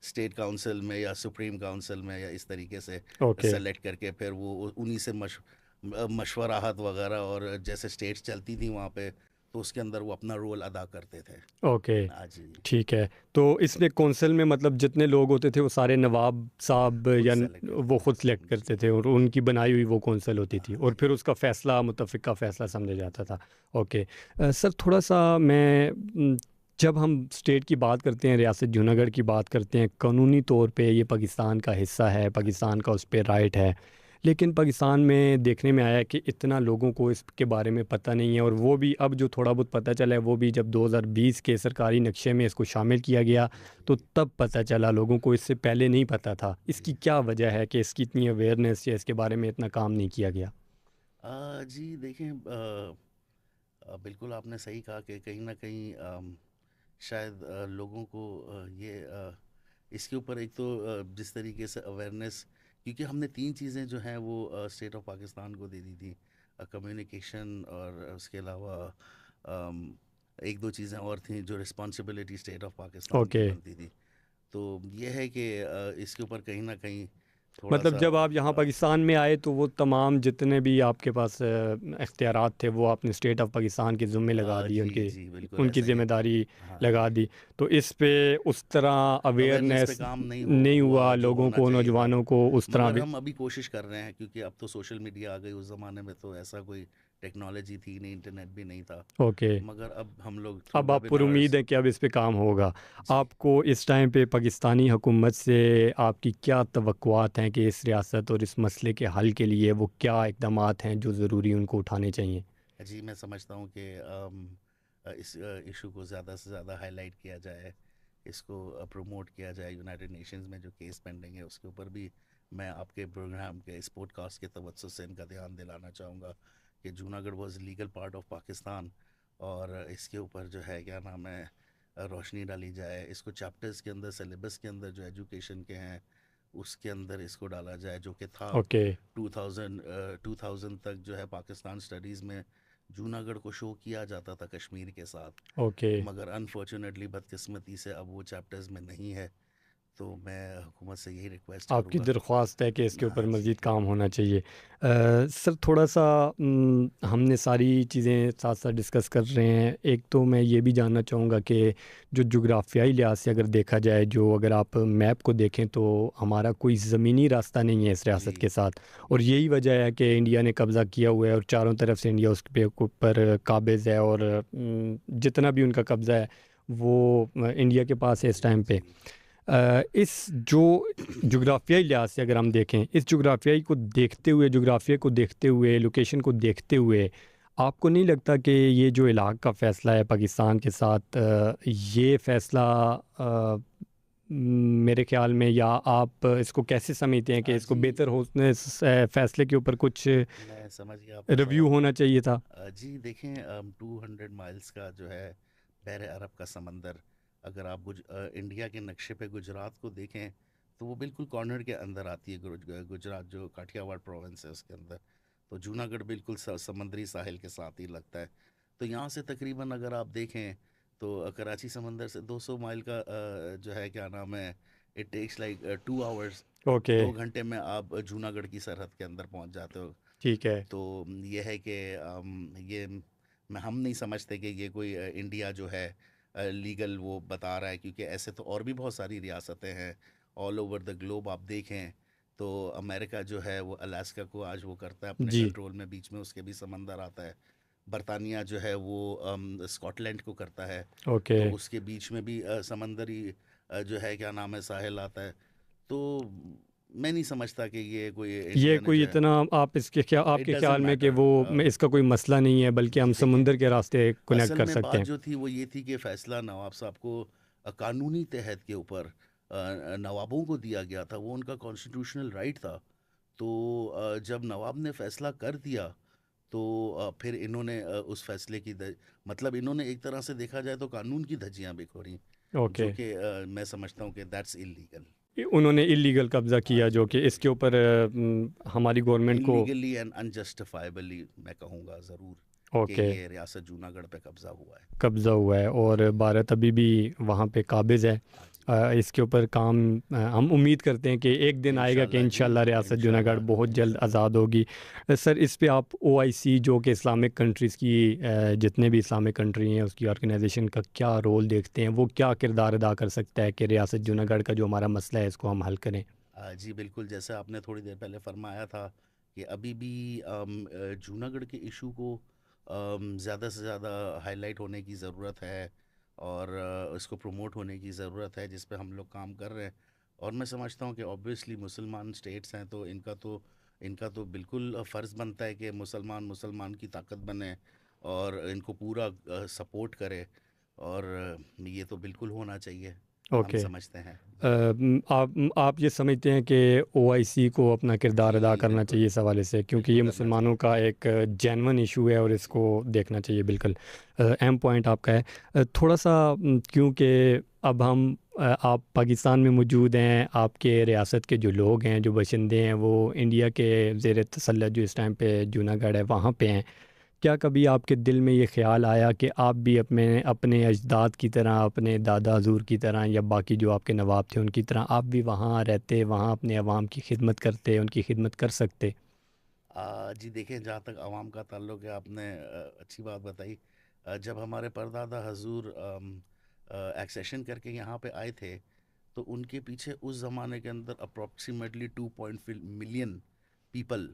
स्टेट काउंसिल में या सुप्रीम काउंसिल में या इस तरीके से ओके। सेलेक्ट करके फिर वो उन्हीं से मशवराहत वगैरह, और जैसे स्टेट्स चलती थी वहाँ पे, तो उसके अंदर वो अपना रोल अदा करते थे। ओके। हाँ जी। ठीक है। तो इसमें कौंसल में मतलब जितने लोग होते थे वो सारे नवाब साहब खुद या सेलेक्ट करते वो थे खुद सेलेक्ट जी। करते थे और उनकी बनाई हुई वो कौंसल होती थी हाँ और जी। फिर उसका फ़ैसला मुतफ़िका फ़ैसला समझा जाता था। ओके। सर, थोड़ा सा जब हम स्टेट की बात करते हैं, रियासत जूनागढ़ की बात करते हैं, कानूनी तौर पे ये पाकिस्तान का हिस्सा है, हाँ जी। पाकिस्तान का उस पे राइट है। लेकिन पाकिस्तान में देखने में आया है कि इतना लोगों को इसके बारे में पता नहीं है और वो भी अब जो थोड़ा बहुत पता चला है वो भी जब 2020 के सरकारी नक्शे में इसको शामिल किया गया तो जी। तब पता चला लोगों को, इससे पहले नहीं पता था। जी। इसकी क्या वजह है कि इसकी इतनी अवेयरनेस या इसके बारे में इतना काम नहीं किया गया? जी देखें, बिल्कुल आपने सही कहा कि कहीं ना कहीं शायद लोगों को इसके ऊपर एक तो जिस तरीके से अवेयरनेस, क्योंकि हमने तीन चीज़ें जो हैं वो स्टेट ऑफ पाकिस्तान को दे दी थी, कम्युनिकेशन और उसके अलावा अम, एक दो चीज़ें और थी जो रिस्पॉन्सिबिलिटी स्टेट ऑफ पाकिस्तान की ओके। बनती थी। तो ये है कि इसके ऊपर कहीं ना कहीं थोड़ा मतलब सा जब आप यहाँ पाकिस्तान में आए तो वो तमाम जितने भी आपके पास इख्तियारात थे वो आपने स्टेट ऑफ पाकिस्तान के ज़िम्मे लगा दिए, जी उनके जी बिल्कुल उनकी ऐसा ही है। ज़िम्मेदारी हाँ लगा जी। दी। तो इस पे उस तरह अवेयरनेस पे अवेयरनेस काम नहीं नहीं हुआ हुआ, जो लोगों होना को, चाहिए था। नौजवानों को उस तरह मगर भी। हम अभी कोशिश कर रहे हैं, क्योंकि अब तो सोशल मीडिया आ गई, उस ज़माने में तो ऐसा कोई टेक्नोलॉजी थी नहीं, इंटरनेट भी नहीं था। ओके। मगर अब हम लोग थ्रू अब आप पर वेबिनार्स। उम्मीद है कि अब इस पे काम होगा। जी आपको इस टाइम पे पाकिस्तानी हुकूमत से आपकी क्या तवक्कुआत हैं कि इस रियासत और इस मसले के हल के लिए वो क्या इक़दामात हैं जो ज़रूरी उनको उठाने चाहिए? जी, मैं समझता हूँ कि इस इशू को ज़्यादा से ज़्यादा हाईलाइट किया जाए, इसको प्रमोट किया जाए। यूनाइटेड नेशंस में जो केस पेंडिंग है उसके ऊपर भी मैं आपके प्रोग्राम के इस पॉडकास्ट के तवज्जो से इनका ध्यान दिलाना चाहूँगा कि Junagadh was legal part of Pakistan, और इसके ऊपर जो है क्या नाम है रोशनी डाली जाए। इसको चैप्टर्स के अंदर, सिलेबस के अंदर जो एजुकेशन के हैं उसके अंदर इसको डाला जाए, जो कि था ओके। 2000 तक जो है पाकिस्तान स्टडीज़ में जूनागढ़ को शो किया जाता था कश्मीर के साथ। ओके। मगर अनफॉर्चुनेटली बदकिस्मती से अब वो चैप्टर्स में नहीं है। तो मैं हुकूमत से यही रिक्वेस्ट आपकी करूँगा। दरख्वास्त है कि इसके ऊपर हाँ जी। मज़ीद काम होना चाहिए। सर थोड़ा सा हमने सारी चीज़ें साथ साथ डिस्कस कर रहे हैं। एक तो मैं ये भी जानना चाहूँगा कि जो जुग्राफियाई लिहाज से अगर देखा जाए, जो अगर आप मैप को देखें तो हमारा कोई ज़मीनी रास्ता नहीं है इस जी रियासत के साथ। और यही वजह है कि इंडिया ने कब्ज़ा किया हुआ है और चारों तरफ से इंडिया उसके ऊपर काबिज़ है, और जितना भी उनका कब्ज़ा है वो इंडिया के पास है इस जी टाइम जी पे। इस जो जुग्राफियाई लिहाज से अगर हम देखें, इस जुग्राफियाई को देखते हुए, जुग्राफिया को देखते हुए, लोकेशन को देखते हुए, आपको नहीं लगता कि ये जो इलाक़ का फ़ैसला है पाकिस्तान के साथ, ये फ़ैसला मेरे ख़्याल में, या आप इसको कैसे समझते हैं कि इसको जी बेहतर हो फ़ैसले के ऊपर कुछ मैं समझ गया आपका रिव्यू सवाल। होना चाहिए था? जी देखें, 200 माइल्स का जो है बहर अरब का समंदर, अगर आप इंडिया के नक्शे पे गुजरात को देखें तो वो बिल्कुल कॉर्नर के अंदर आती है। गुजरात जो काठियावाड़ प्रोविंस है उसके अंदर, तो जूनागढ़ बिल्कुल समुद्री साहिल के साथ ही लगता है। तो यहाँ से तकरीबन अगर आप देखें तो कराची समंदर से 200 माइल का जो है क्या नाम है, it takes like 2 hours. Okay. 2 घंटे में आप जूनागढ़ की सरहद के अंदर पहुँच जाते हो। ठीक है। तो ये है कि ये हम नहीं समझते कि ये कोई इंडिया जो है लीगल वो बता रहा है, क्योंकि ऐसे तो और भी बहुत सारी रियासतें हैं ऑल ओवर द ग्लोब। आप देखें तो अमेरिका जो है वो अलास्का को आज वो करता है अपने जी। कंट्रोल में, बीच में उसके भी समंदर आता है। बरतानिया जो है वो स्कॉटलैंड को करता है, ओके। तो उसके बीच में भी समंदरी जो है क्या नाम है साहिल आता है। तो मैं नहीं समझता कि ये कोई ये इंडिया ने कोई जो है, इतना आप इसके क्या इट आपके डजेंट ख्याल में कि मैटर। वो इसका कोई मसला नहीं है, बल्कि हम जी देखें, समुंदर के रास्ते कनेक्ट असल कर में सकते बात हैं? जो थी वो ये थी कि फ़ैसला नवाब साहब को कानूनी तहत के ऊपर नवाबों को दिया गया था, वो उनका कॉन्स्टिट्यूशनल राइट था। तो जब नवाब ने फ़ैसला कर दिया तो फिर इन्होंने उस फैसले की मतलब इन्होंने एक तरह से देखा जाए तो कानून की धज्जियां बिखोरी, ओके। जो कि मैं समझता हूँ कि दैट्स इलीगल। उन्होंने इलीगल कब्ज़ा हाँ किया, जी जो कि बिल्कुल। इसके ऊपर हमारी गवर्नमेंट को। इलीगली एंड अनजस्टिफाइबली मैं कहूँगा ज़रूर कि ओके। ये रियासत जूनागढ़ पे कब्ज़ा हुआ है। कब्ज़ा हुआ है और भारत अभी भी वहाँ पे काबिज़ है। हाँ जी। इसके ऊपर काम हम उम्मीद करते हैं कि एक दिन आएगा कि इंशाल्लाह जी, इंशाल्लाह रियासत जूनागढ़ इंशाल्लाह बहुत जल्द इंशाल्लाह। आज़ाद होगी। सर इस पे आप ओआईसी, जो कि इस्लामिक कंट्रीज़ की जितने भी इस्लामिक कंट्री हैं उसकी ऑर्गेनाइजेशन का क्या रोल देखते हैं, वो क्या किरदार अदा कर सकता है कि रियासत जूनागढ़ का जो हमारा मसला है इसको हम हल करें? जी बिल्कुल, जैसे आपने थोड़ी देर पहले फरमाया था कि अभी भी जूनागढ़ के इशू को ज़्यादा से ज़्यादा हाईलाइट होने की ज़रूरत है, और इसको प्रमोट होने की ज़रूरत है, जिस पे हम लोग काम कर रहे हैं। और मैं समझता हूँ कि ऑब्वियसली मुसलमान स्टेट्स हैं तो इनका तो बिल्कुल फ़र्ज़ बनता है कि मुसलमान मुसलमान की ताकत बने और इनको पूरा सपोर्ट करे, और ये तो बिल्कुल होना चाहिए। हम ओके। समझते हैं। आप ये समझते हैं कि ओआईसी को अपना किरदार अदा जी, करना बिल्कुल, चाहिए इस हवाले से, क्योंकि ये बिल्कुल करना मुसलमानों चाहिए। का एक जेन्युइन इशू है और जी, इसको देखना चाहिए बिल्कुल। अहम पॉइंट आपका है। थोड़ा सा क्योंकि अब आप पाकिस्तान में मौजूद हैं, आपके रियासत के जो लोग हैं, जो बशिंदे हैं, वो इंडिया के ज़ेर तसल्लुत जो इस टाइम पे जूनागढ़ है वहाँ पे हैं। क्या कभी आपके दिल में ये ख्याल आया कि आप भी अपने अपने अजदाद की तरह, अपने दादा हजूर की तरह या बाकी जो आपके नवाब थे उनकी तरह आप भी वहाँ रहते, वहाँ अपने अवाम की खिदमत करते, उनकी खिदमत कर सकते? जी देखें, जहाँ तक आवाम का ताल्लुक है, आपने अच्छी बात बताई। जब हमारे परदादा हजूर एक्सेशन करके यहाँ पे आए थे, तो उनके पीछे उस ज़माने के अंदर अप्रॉक्सीमेटली 2.5 मिलियन पीपल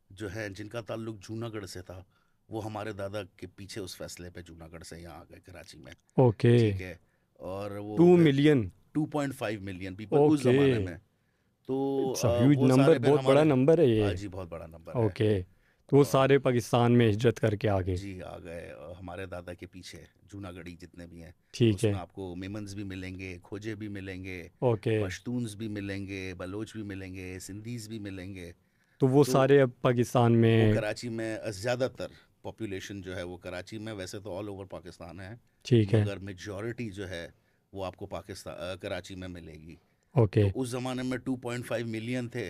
जो है, जिनका ताल्लुक जूनागढ़ से था, वो हमारे दादा के पीछे उस फैसले पे जूनागढ़ से यहाँ आ गए कराची में। ओके। ठीक है। और वो टू फिर मिलियन 2.5 मिलियन पीपल उस ओके। ज़माने में। तो इट्स अ ह्यूज वो नंबर, सारे फिर बहुत बड़ा हमारे। नंबर है ये। जी बहुत बड़ा नंबर है। ओके। तो वो और सारे पाकिस्तान में हिजरत करके आ गए। जी आ गए, हमारे दादा के पीछे जूनागढ़ी जितने भी हैं, ठीक उसमें है। आपको मेमन्स भी मिलेंगे, खोजे भी मिलेंगे, ओके। पश्तून्स भी मिलेंगे, बलोच भी मिलेंगे, सिंधीज भी मिलेंगे। तो वो तो सारे अब पाकिस्तान वो में। कराची में ज़्यादातर पॉपुलेशन जो है वो कराची में, वैसे तो ऑल ओवर पाकिस्तान है, ठीक है। मगर मेजॉरिटी जो है वो आपको पाकिस्तान कराची में मिलेगी। ओके। तो उस ज़माने में 2.5 मिलियन थे,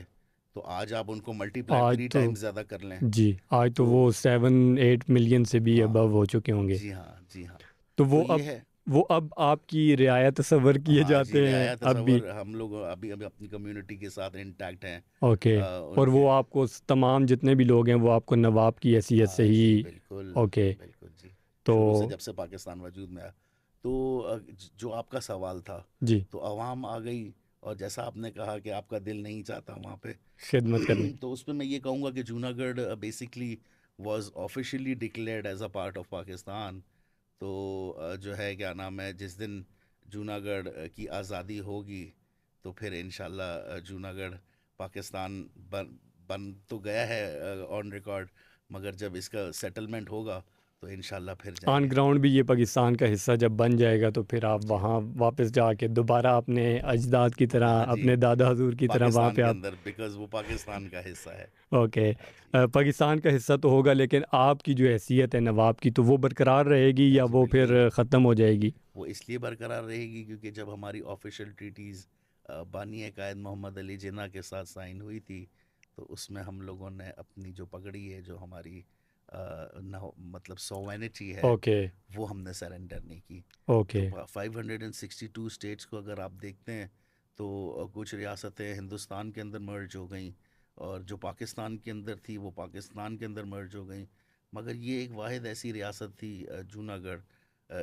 तो आज आप उनको मल्टीप्लाई आज 3 तो टाइम्स ज़्यादा कर लें। जी, आज तो तो वो 7-8 मिलियन से भी हाँ, अबव हो चुके होंगे। जी हाँ, जी हाँ। तो तो ये है। वो अब आपकी रियायत तस्वर किए हाँ जी, जाते हैं रियाया अब भी। तसव्वुर हम लोग अभी अभी अपनी कम्युनिटी के साथ इंटैक्ट हैं। ओके। और उनके। वो आपको तमाम जितने भी लोग हैं वो आपको नवाब की हैसियत से हाँ ही। जी, बिल्कुल, ओके। बिल्कुल जी। तो शुरू से जब से पाकिस्तान वजूद में आया। तो जो आपका सवाल था, जी, तो आवाम आ गई, और जैसा आपने कहा कि आपका दिल नहीं चाहता वहाँ पे, खिदमत करने। तो उसमें मैं ये कहूँगा कि Junagadh basically was officially declared as a part of Pakistan. तो जो है क्या नाम है, जिस दिन जूनागढ़ की आज़ादी होगी, तो फिर इंशाल्लाह जूनागढ़ पाकिस्तान बन तो गया है ऑन रिकॉर्ड, मगर जब इसका सेटलमेंट होगा तो इंशाल्लाह फिर ऑन जाएंगे हम ग्राउंड लोग। भी ये पाकिस्तान का हिस्सा जब बन जाएगा तो फिर आप जी वहाँ वापस जाके दोबारा अपने अजदाद की तरह, हाँ जी, अपने दादा हजूर की तरह वहाँ पाकिस्तान पे के आप। अंदर, बिकॉज़ वो पाकिस्तान का हिस्सा है। ओके। हाँ जी, पाकिस्तान का हिस्सा तो होगा, लेकिन आपकी जो हैसियत है नवाब की तो वो बरकरार रहेगी हाँ या जी, वो बिल्कुल। फिर ख़त्म हो जाएगी? वो इसलिए बरकरार रहेगी क्योंकि जब हमारी ऑफिशियल ट्रीटीज़ बानी कायद मोहम्मद अली जिन्ना के साथ साइन हुई थी, तो उसमें हम लोगों ने अपनी जो पगड़ी है, जो हमारी मतलब सोवेनिटी है, ओके। वो हमने सरेंडर नहीं की। ओके। तो 562 स्टेट्स को अगर आप देखते हैं, तो कुछ रियासतें हिंदुस्तान के अंदर मर्ज हो गई, और जो पाकिस्तान के अंदर थी वो पाकिस्तान के अंदर मर्ज हो गई। मगर ये एक वाहिद ऐसी रियासत थी जूनागढ़,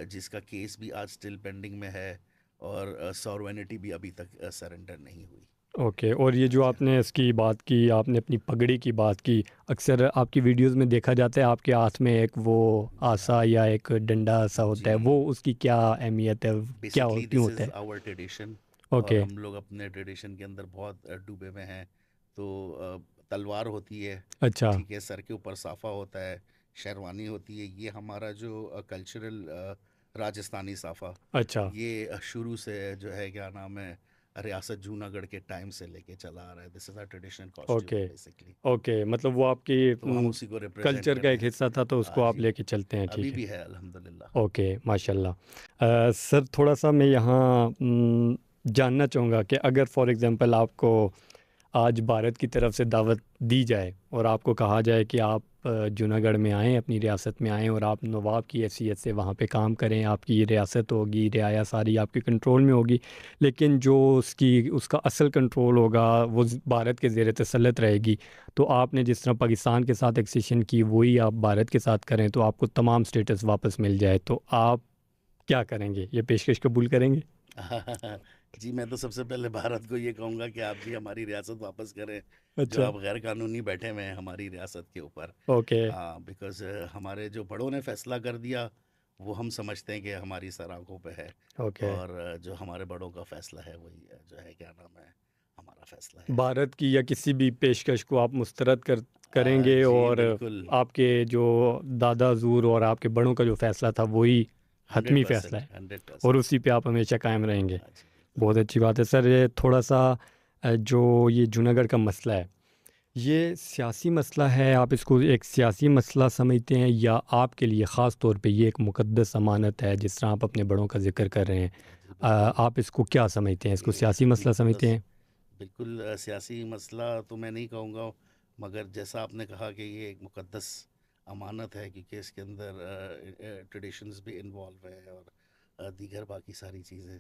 जिसका केस भी आज स्टिल पेंडिंग में है, और सॉवरेनिटी भी अभी तक सरेंडर नहीं हुई। ओके। और ये जो जी हाँ। आपने इसकी बात की, आपने अपनी पगड़ी की बात की, अक्सर आपकी वीडियोस में देखा जाता है आपके हाथ में एक वो जी हाँ। आसा या एक डंडा सा होता है, जी, वो उसकी क्या अहमियत है? क्या बेसिकली क्यों दिस होता इज़ है? आवर ट्रेडिशन, और ओके। हम लोग अपने ट्रेडिशन के अंदर बहुत डूबे हुए हैं। तो तलवार होती है, अच्छा। ठीक है, सर के ऊपर साफ़ा होता है, शेरवानी होती है, ये हमारा जो कल्चरल राजस्थानी साफ़ा, अच्छा। ये शुरू से जो है क्या नाम है, रियासत जूनागढ़ के टाइम से लेके चला आ रहा है। This is our traditional costume okay. Basically. Okay, मतलब वो आपकी तो हम उसी को रिप्रेजेंट कल्चर कर का रहे एक हैं। हिस्सा था तो हाँ उसको आप जी, लेके चलते हैं, अभी ठीक है। भी है अल्हम्दुलिल्लाह। ओके, माशाल्लाह। सर थोड़ा सा मैं यहाँ जानना चाहूँगा कि अगर फॉर एग्ज़ाम्पल आपको आज भारत की तरफ से दावत दी जाए और आपको कहा जाए कि आप जूनागढ़ में आएँ, अपनी रियासत में आएँ और आप नवाब की हैसियत से वहाँ पे काम करें, आपकी ये रियासत होगी, रियाया सारी आपके कंट्रोल में होगी, लेकिन जो उसका असल कंट्रोल होगा वो भारत के ज़ेर तसल्लुत रहेगी, तो आपने जिस तरह पाकिस्तान के साथ एक्सेशन की वही आप भारत के साथ करें तो आपको तमाम स्टेटस वापस मिल जाए, तो आप क्या करेंगे? ये पेशकश कबूल करेंगे? जी, मैं तो सबसे पहले भारत को ये कहूँगा कि आप भी हमारी रियासत वापस करें, जो अच्छा। आप गैर कानूनी बैठे हुए हैं हमारी रियासत के ऊपर। ओके। बिकॉज़ हमारे जो बड़ों ने फैसला कर दिया, वो हम समझते हैं कि हमारी सर आँखों पे है, ओके। और जो हमारे बड़ों का फैसला है वही जो है क्या नाम है, हमारा फैसला है। भारत की या किसी भी पेशकश को आप मुस्तरद करेंगे जी और बिल्कुल, आपके जो दादा हजूर और आपके बड़ों का जो फ़ैसला था वही हतमी फ़ैसला 100%, है और 100%। उसी पे आप हमेशा कायम रहेंगे? हाँ जी, बहुत अच्छी बात है सर। ये थोड़ा सा जो ये जूनागढ़ का मसला है, ये सियासी मसला है, आप इसको एक सियासी मसला समझते हैं या आपके लिए ख़ास तौर पे ये एक मुक़द्दस अमानत है, जिस तरह आप अपने बड़ों का ज़िक्र कर रहे हैं? जी बिल्कुल। आप इसको क्या समझते हैं? इसको ये सियासी मसला समझते मुकद्दस, हैं? बिल्कुल सियासी मसला तो मैं नहीं कहूँगा, मगर जैसा आपने कहा कि ये एक मुकद्दस अमानत है, क्योंकि इसके अंदर ट्रेडिशंस भी इन्वॉल्व है और दीगर बाकी सारी चीज़ें,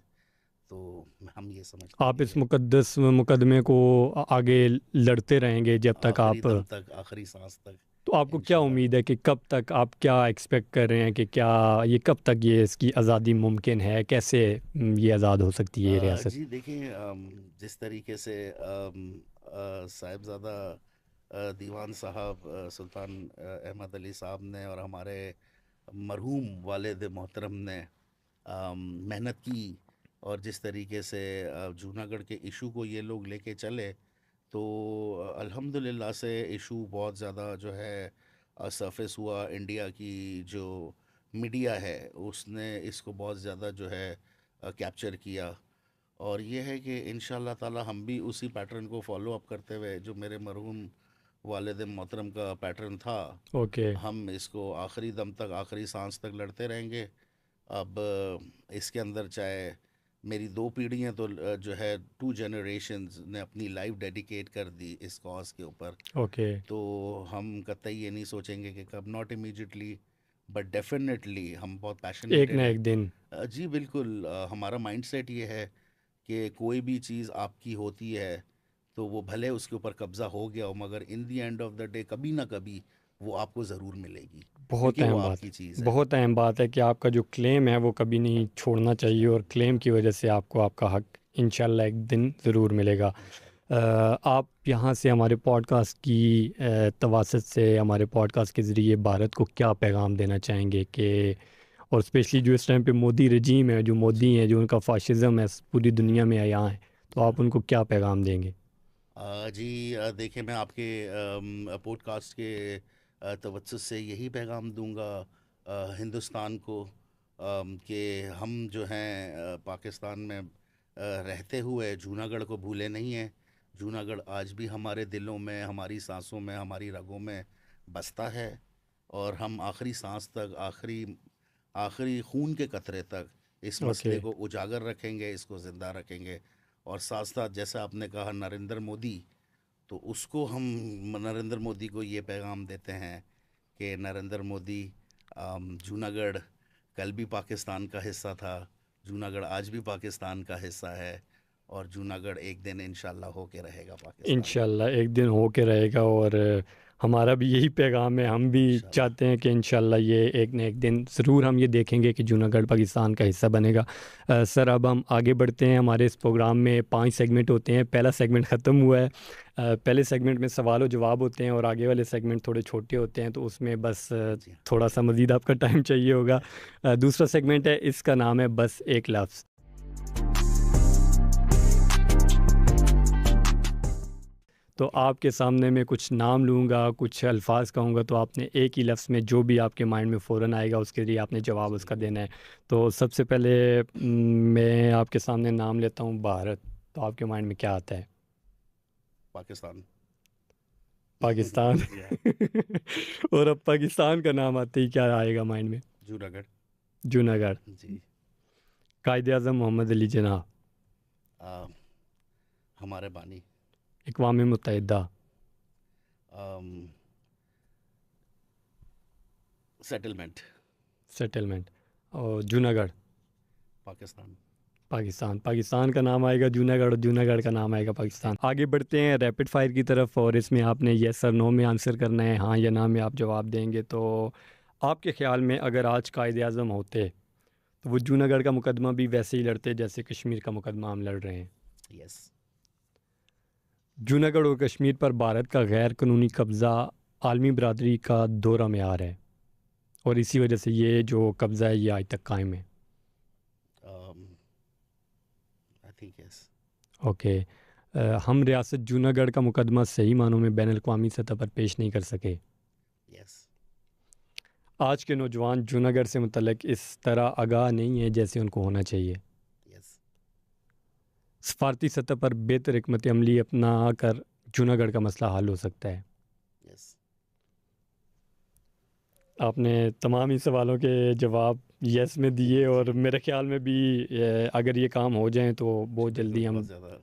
तो हम ये समझते हैं आप कि इस ये मुक़द्दस मुकदमे को आगे लड़ते रहेंगे जब तक आखिरी आप। दम तक, आखिरी सांस तक, तो आपको क्या इंशाल्लाह। उम्मीद है कि कब तक, आप क्या एक्सपेक्ट कर रहे हैं कि क्या ये कब तक ये इसकी आज़ादी मुमकिन है? कैसे ये आज़ाद हो सकती है ये रियासत? जी देखिए, जिस तरीके से साहिबजादा दीवान साहब सुल्तान अहमद अली साहब ने और हमारे मरहूम वालिद मोहतरम ने मेहनत की, और जिस तरीके से जूनागढ़ के इशू को ये लोग लेके चले, तो अल्हम्दुलिल्लाह से इशू बहुत ज़्यादा जो है सरफेस हुआ। इंडिया की जो मीडिया है उसने इसको बहुत ज़्यादा जो है कैप्चर किया, और ये है कि इंशाल्लाह ताला हम भी उसी पैटर्न को फॉलो अप करते हुए, जो मेरे मरहूम वालिद मोहतरम का पैटर्न था, ओके। हम इसको आखिरी दम तक, आखिरी सांस तक लड़ते रहेंगे। अब इसके अंदर चाहे मेरी दो पीढ़ियाँ, तो जो है 2 जनरेशन्स ने अपनी लाइफ डेडिकेट कर दी इस कॉज के ऊपर, ओके। तो हम कतई ये नहीं सोचेंगे कि कब, नॉट इमीडिएटली, बट डेफिनेटली हम बहुत एक पैशनेटेड ना हैं। एक दिन। जी बिल्कुल, हमारा माइंडसेट ये है कि कोई भी चीज़ आपकी होती है तो वो भले उसके ऊपर कब्ज़ा हो गया हो, मगर इन दी एंड ऑफ द डे कभी ना कभी वो आपको ज़रूर मिलेगी, बहुत क्योंकि वो अहम बात आपकी है। चीज़ है। बहुत अहम बात है कि आपका जो क्लेम है वो कभी नहीं छोड़ना चाहिए, और क्लेम की वजह से आपको आपका हक इंशाल्लाह एक दिन ज़रूर मिलेगा। इंशाल्लाह। आप यहाँ से हमारे पॉडकास्ट की तवासत से, हमारे पॉडकास्ट के ज़रिए भारत को क्या पैगाम देना चाहेंगे कि, और स्पेशली जो इस टाइम पे मोदी रजीम है, जो मोदी हैं, जो उनका फाशिज़म है पूरी दुनिया में यहाँ है, तो जी आप हाँ। उनको क्या पैगाम देंगे? जी देखिए, मैं आपके पॉडकास्ट के तवज्जुह से यही पैगाम दूंगा हिंदुस्तान को, कि हम जो हैं पाकिस्तान में रहते हुए जूनागढ़ को भूले नहीं हैं। जूनागढ़ आज भी हमारे दिलों में, हमारी सांसों में, हमारी रगों में बसता है, और हम आखिरी सांस तक, आखिरी आखिरी खून के कतरे तक इस ओके। मसले को उजागर रखेंगे, इसको ज़िंदा रखेंगे। और साथ साथ जैसा आपने कहा नरेंद्र मोदी, तो उसको हम, नरेंद्र मोदी को ये पैगाम देते हैं कि नरेंद्र मोदी, जूनागढ़ कल भी पाकिस्तान का हिस्सा था, जूनागढ़ आज भी पाकिस्तान का हिस्सा है, और जूनागढ़ एक दिन इंशाल्लाह होके रहेगा पाकिस्तान का। इंशाल्लाह एक दिन हो के रहेगा, और हमारा भी यही पैगाम है। हम भी इंशाल्लाह। चाहते हैं कि इंशाल्लाह ये एक न एक दिन ज़रूर हम ये देखेंगे कि जूनागढ़ पाकिस्तान का हिस्सा बनेगा। सर, अब हम आगे बढ़ते हैं। हमारे इस प्रोग्राम में 5 सेगमेंट होते हैं। पहला सेगमेंट ख़त्म हुआ है। पहले सेगमेंट में सवाल और जवाब होते हैं, और आगे वाले सेगमेंट थोड़े छोटे होते हैं, तो उसमें बस जी हाँ। थोड़ा सा मज़ीद आपका टाइम चाहिए होगा। दूसरा सेगमेंट है, इसका नाम है बस एक लफ्ज़। तो आपके सामने मैं कुछ नाम लूँगा, कुछ अल्फाज कहूँगा, तो आपने एक ही लफ्ज़ में जो भी आपके माइंड में फ़ौरन आएगा उसके लिए आपने जवाब जी उसका बिल्कुल। देना है। तो सबसे पहले मैं आपके सामने नाम लेता हूँ भारत, तो आपके माइंड में क्या आता है? पाकिस्तान। पाकिस्तान। जी हाँ। और अब पाकिस्तान का नाम आते ही क्या आएगा माइंड में? जूनागढ़। जूनागढ़। जी। कायदे आज़म मोहम्मद अली जिन्ना। आ, हमारे बानी। अक़वाम मुत्तहिदा। सेटलमेंट। सेटलमेंट। और जूनागढ़। पाकिस्तान। पाकिस्तान। पाकिस्तान का नाम आएगा जूनागढ़, और जूनागढ़ का नाम आएगा पाकिस्तान। आगे बढ़ते हैं रैपिड फायर की तरफ, और इसमें आपने येस और नो में आंसर करना है, हाँ या ना में आप जवाब देंगे। तो आपके ख़्याल में अगर आज कायदे आज़म होते, तो वो जूनागढ़ का मुकदमा भी वैसे ही लड़ते जैसे कश्मीर का मुकदमा हम लड़ रहे हैं? यस। जूनागढ़ और कश्मीर पर भारत का गैर कानूनी कब्ज़ा आलमी बरादरी का दौरा में आ रहा है, और इसी वजह से ये जो कब्ज़ा है ये आज तक कायम है। I think yes. ओके। हम रियासत जूनागढ़ का मुकदमा सही मानों में बैन अवी सतह पर पेश नहीं कर सके। यस। आज के नौजवान जूनागढ़ से मुतल्लिक इस तरह आगाह नहीं है जैसे उनको होना चाहिए। यस। सफारती सतह पर बेहतर हिकमत अमली अपना कर जूनागढ़ का मसला हल हो सकता है? यस। आपने तमाम ही सवालों के जवाब यस में दिए और मेरे ख्याल में भी अगर ये काम हो जाए तो बहुत जी, जल्दी बिल्कुल, हम बहुत ज़्यादा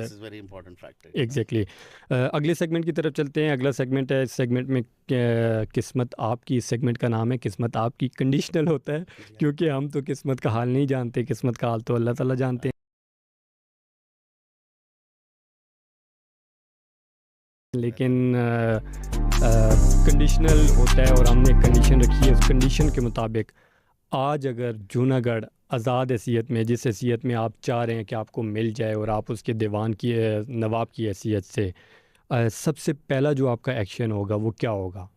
this is very important factor. Exactly अगले सेगमेंट की तरफ चलते हैं। अगला सेगमेंट है, इस सेगमेंट में किस्मत आपकी, इस सेगमेंट का नाम है किस्मत आपकी। कंडीशनल होता है जी हाँ। क्योंकि हम तो किस्मत का हाल नहीं जानते, किस्मत का हाल तो अल्लाह ताला जानते हैं। लेकिन कंडीशनल होता है और हमने एक कंडीशन रखी है। उस कंडीशन के मुताबिक आज अगर जूनागढ़ आज़ाद हैसियत में, जिस हैसियत में आप चाह रहे हैं कि आपको मिल जाए और आप उसके दीवान की नवाब की हैसियत से, सबसे पहला जो आपका एक्शन होगा वो क्या होगा?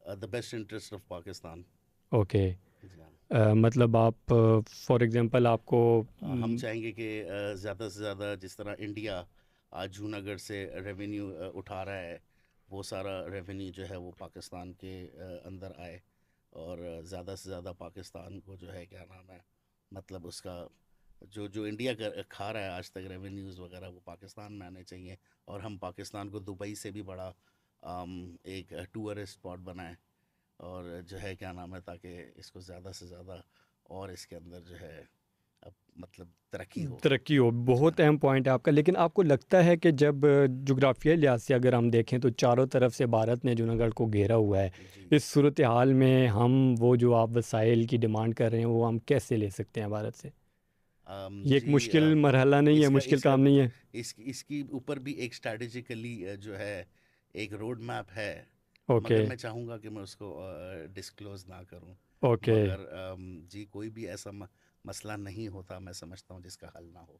The best interest of Pakistan. Okay. जी हाँ। मतलब आप फॉर एग्जांपल आपको हम चाहेंगे कि ज़्यादा से ज़्यादा जिस तरह इंडिया आज जूनागढ़ से रेवेन्यू उठा रहा है, वो सारा रेवेन्यू जो है वो पाकिस्तान के अंदर आए, और ज़्यादा से ज़्यादा पाकिस्तान को जो है क्या नाम है, मतलब उसका जो जो इंडिया खा रहा है आज तक रेवेन्यूज़ वगैरह, वो पाकिस्तान में आने चाहिए। और हम पाकिस्तान को दुबई से भी बड़ा एक टूरिस्ट स्पॉट बनाएं, और जो है क्या नाम है, ताकि इसको ज़्यादा से ज़्यादा और इसके अंदर जो है अब मतलब तरक्की हो। तरक्की हो। जी हाँ। बहुत अहम पॉइंट है आपका। लेकिन आपको लगता है कि जब जोग्राफियाई लिहाज से अगर हम देखें तो चारों तरफ से भारत ने जूनागढ़ को घेरा हुआ है, जी। इस सूरत हाल में हम वो जो आप वसाइल की डिमांड कर रहे हैं वो हम कैसे ले सकते हैं भारत से? ये एक जी, मुश्किल मरहला नहीं है, इसका मुश्किल इसका काम नहीं है? इसकी ऊपर भी एक स्ट्रैटेजिकली जो है एक रोड मैप है, ओके। मगर मैं चाहूँगा कि मैं उसको डिस्क्लोज ना करूँ। ओके। मगर जी, कोई भी ऐसा मसला नहीं होता, मैं समझता हूँ, जिसका हल ना हो।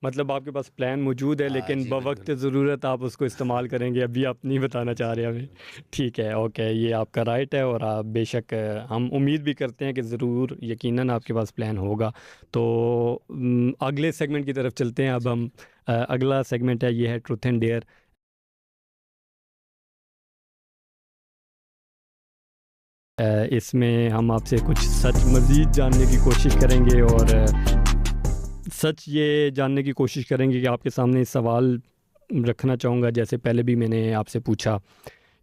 मतलब आपके पास प्लान मौजूद है लेकिन जी बवक्त बिल्कुल। ज़रूरत आप उसको इस्तेमाल करेंगे, अभी आप नहीं बताना चाह जी रहे हमें। बिल्कुल बिल्कुल। ठीक है, ओके, ये आपका राइट है और आप बेशक हम उम्मीद भी करते हैं कि ज़रूर यकीनन आपके पास प्लान होगा। तो अगले सेगमेंट की तरफ चलते हैं अब जी। हम। अगला सेगमेंट है, ये है ट्रूथ एंड डेयर। इसमें हम आपसे कुछ सच मज़ीद जानने की कोशिश करेंगे और सच ये जानने की कोशिश करेंगे कि आपके सामने सवाल रखना चाहूँगा, जैसे पहले भी मैंने आपसे पूछा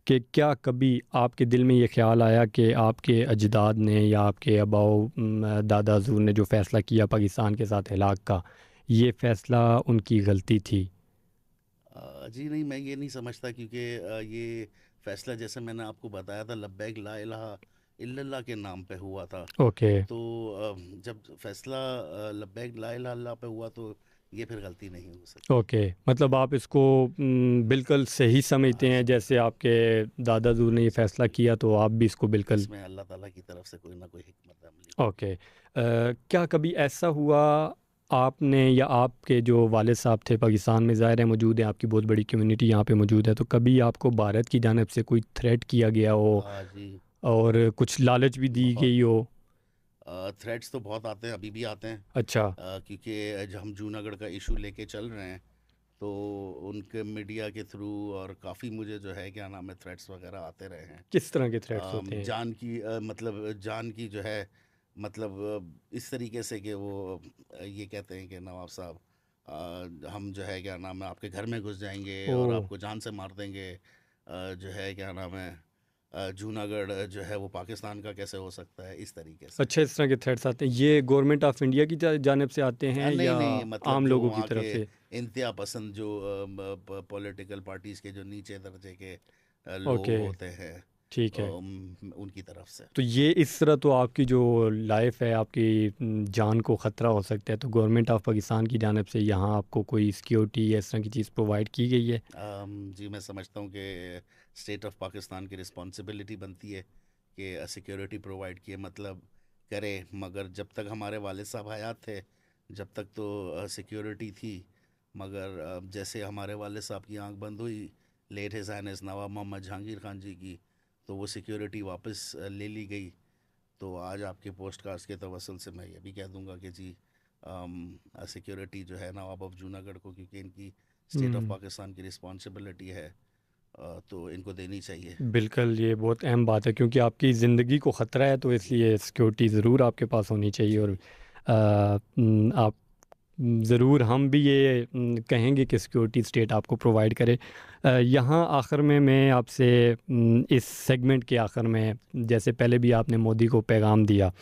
कि क्या कभी आपके दिल में ये ख्याल आया कि आपके अजदाद ने या आपके आबाओ दादा हजूर ने जो फ़ैसला किया पाकिस्तान के साथ हिलाक का, ये फ़ैसला उनकी गलती थी? जी नहीं, मैं ये नहीं समझता, क्योंकि ये फैसला जैसे मैंने आपको बताया था, लब्बैक ला इलाहा इल्लल्लाह के नाम पे हुआ था। ओके। तो जब फैसला लब्बैक ला इलाहा इल्लल्लाह पे हुआ, तो ये फिर गलती नहीं हो सकती। ओके, मतलब आप इसको बिल्कुल सही समझते हैं, जी जैसे बिल्कुल। आपके दादा हजूर ने ये फ़ैसला किया तो आप भी इसको बिल्कुल। इसमें अल्लाह ताला की तरफ से कोई ना कोई हिकमत अमली ओके। होगी। क्या कभी ऐसा हुआ आपने या आपके जो वालिद साहब थे पाकिस्तान में, ज़ाहिर है मौजूद है, आपकी बहुत बड़ी कम्युनिटी यहाँ पे मौजूद है, तो कभी आपको भारत की जानिब से कोई थ्रेट किया गया हो जी और कुछ लालच भी दी बहुत। गई हो? थ्रेट्स तो बहुत आते हैं, अभी भी आते हैं। अच्छा। क्योंकि जब हम जूनागढ़ का इशू लेके चल रहे हैं, तो उनके मीडिया के थ्रू और काफ़ी मुझे जो है क्या नाम है, थ्रेट्स वगैरह आते रहे हैं। किस तरह के थ्रेट्स होते हैं? जान की मतलब जान की जो है, मतलब इस तरीके से कि वो ये कहते हैं कि नवाब साहब, हम जो है क्या नाम है, आपके घर में घुस जाएंगे ओ। और आपको जान से मार देंगे। जो है क्या नाम है, जूनागढ़ जो है वो पाकिस्तान का कैसे हो सकता है, इस तरीके से। अच्छा, इस तरह के थ्रेट्स आते हैं, ये गवर्नमेंट ऑफ इंडिया की जानिब से आते हैं नहीं या नहीं, मतलब आम जो लोगों की वहाँ तरफ के से? इंतहा पसंद जो पॉलिटिकल पार्टीज़ के जो नीचे दर्जे के लोग ओके। होते हैं, ठीक है। उनकी तरफ से। तो ये इस तरह तो आपकी जो लाइफ है, आपकी जान को ख़तरा हो सकता है, तो गवर्नमेंट ऑफ पाकिस्तान की जानिब से यहाँ आपको कोई सिक्योरिटी या इस तरह की चीज़ प्रोवाइड की गई है? जी, मैं समझता हूँ कि स्टेट ऑफ पाकिस्तान की रिस्पॉन्सिबिलिटी बनती है कि सिक्योरिटी प्रोवाइड किए, मतलब करे। मगर जब तक हमारे वालिद साहब हयात थे, जब तक तो सिक्योरिटी थी। मगर जैसे हमारे वालिद साहब की आंख बंद हुई, लेट हिज़ हाइनेस नवाब मोहम्मद जहांगीर खान जी की, तो वो सिक्योरिटी वापस ले ली गई। तो आज आपके पोस्ट कास्ट के तवसल से मैं ये भी कह दूंगा कि जी, सिक्योरिटी जो है नवाब ऑफ जूनागढ़ को, क्योंकि इनकी स्टेट ऑफ हम्म। पाकिस्तान की रिस्पॉन्सिबिलिटी है, तो इनको देनी चाहिए। बिल्कुल, ये बहुत अहम बात है क्योंकि आपकी ज़िंदगी को ख़तरा है, तो जी इसलिए सिक्योरिटी ज़रूर आपके पास होनी चाहिए। और जी। आप ज़रूर हम भी ये कहेंगे कि सिक्योरिटी स्टेट आपको प्रोवाइड करे। यहाँ आखिर में मैं आपसे इस सेगमेंट के आखिर में, जैसे पहले भी आपने मोदी को पैगाम दिया,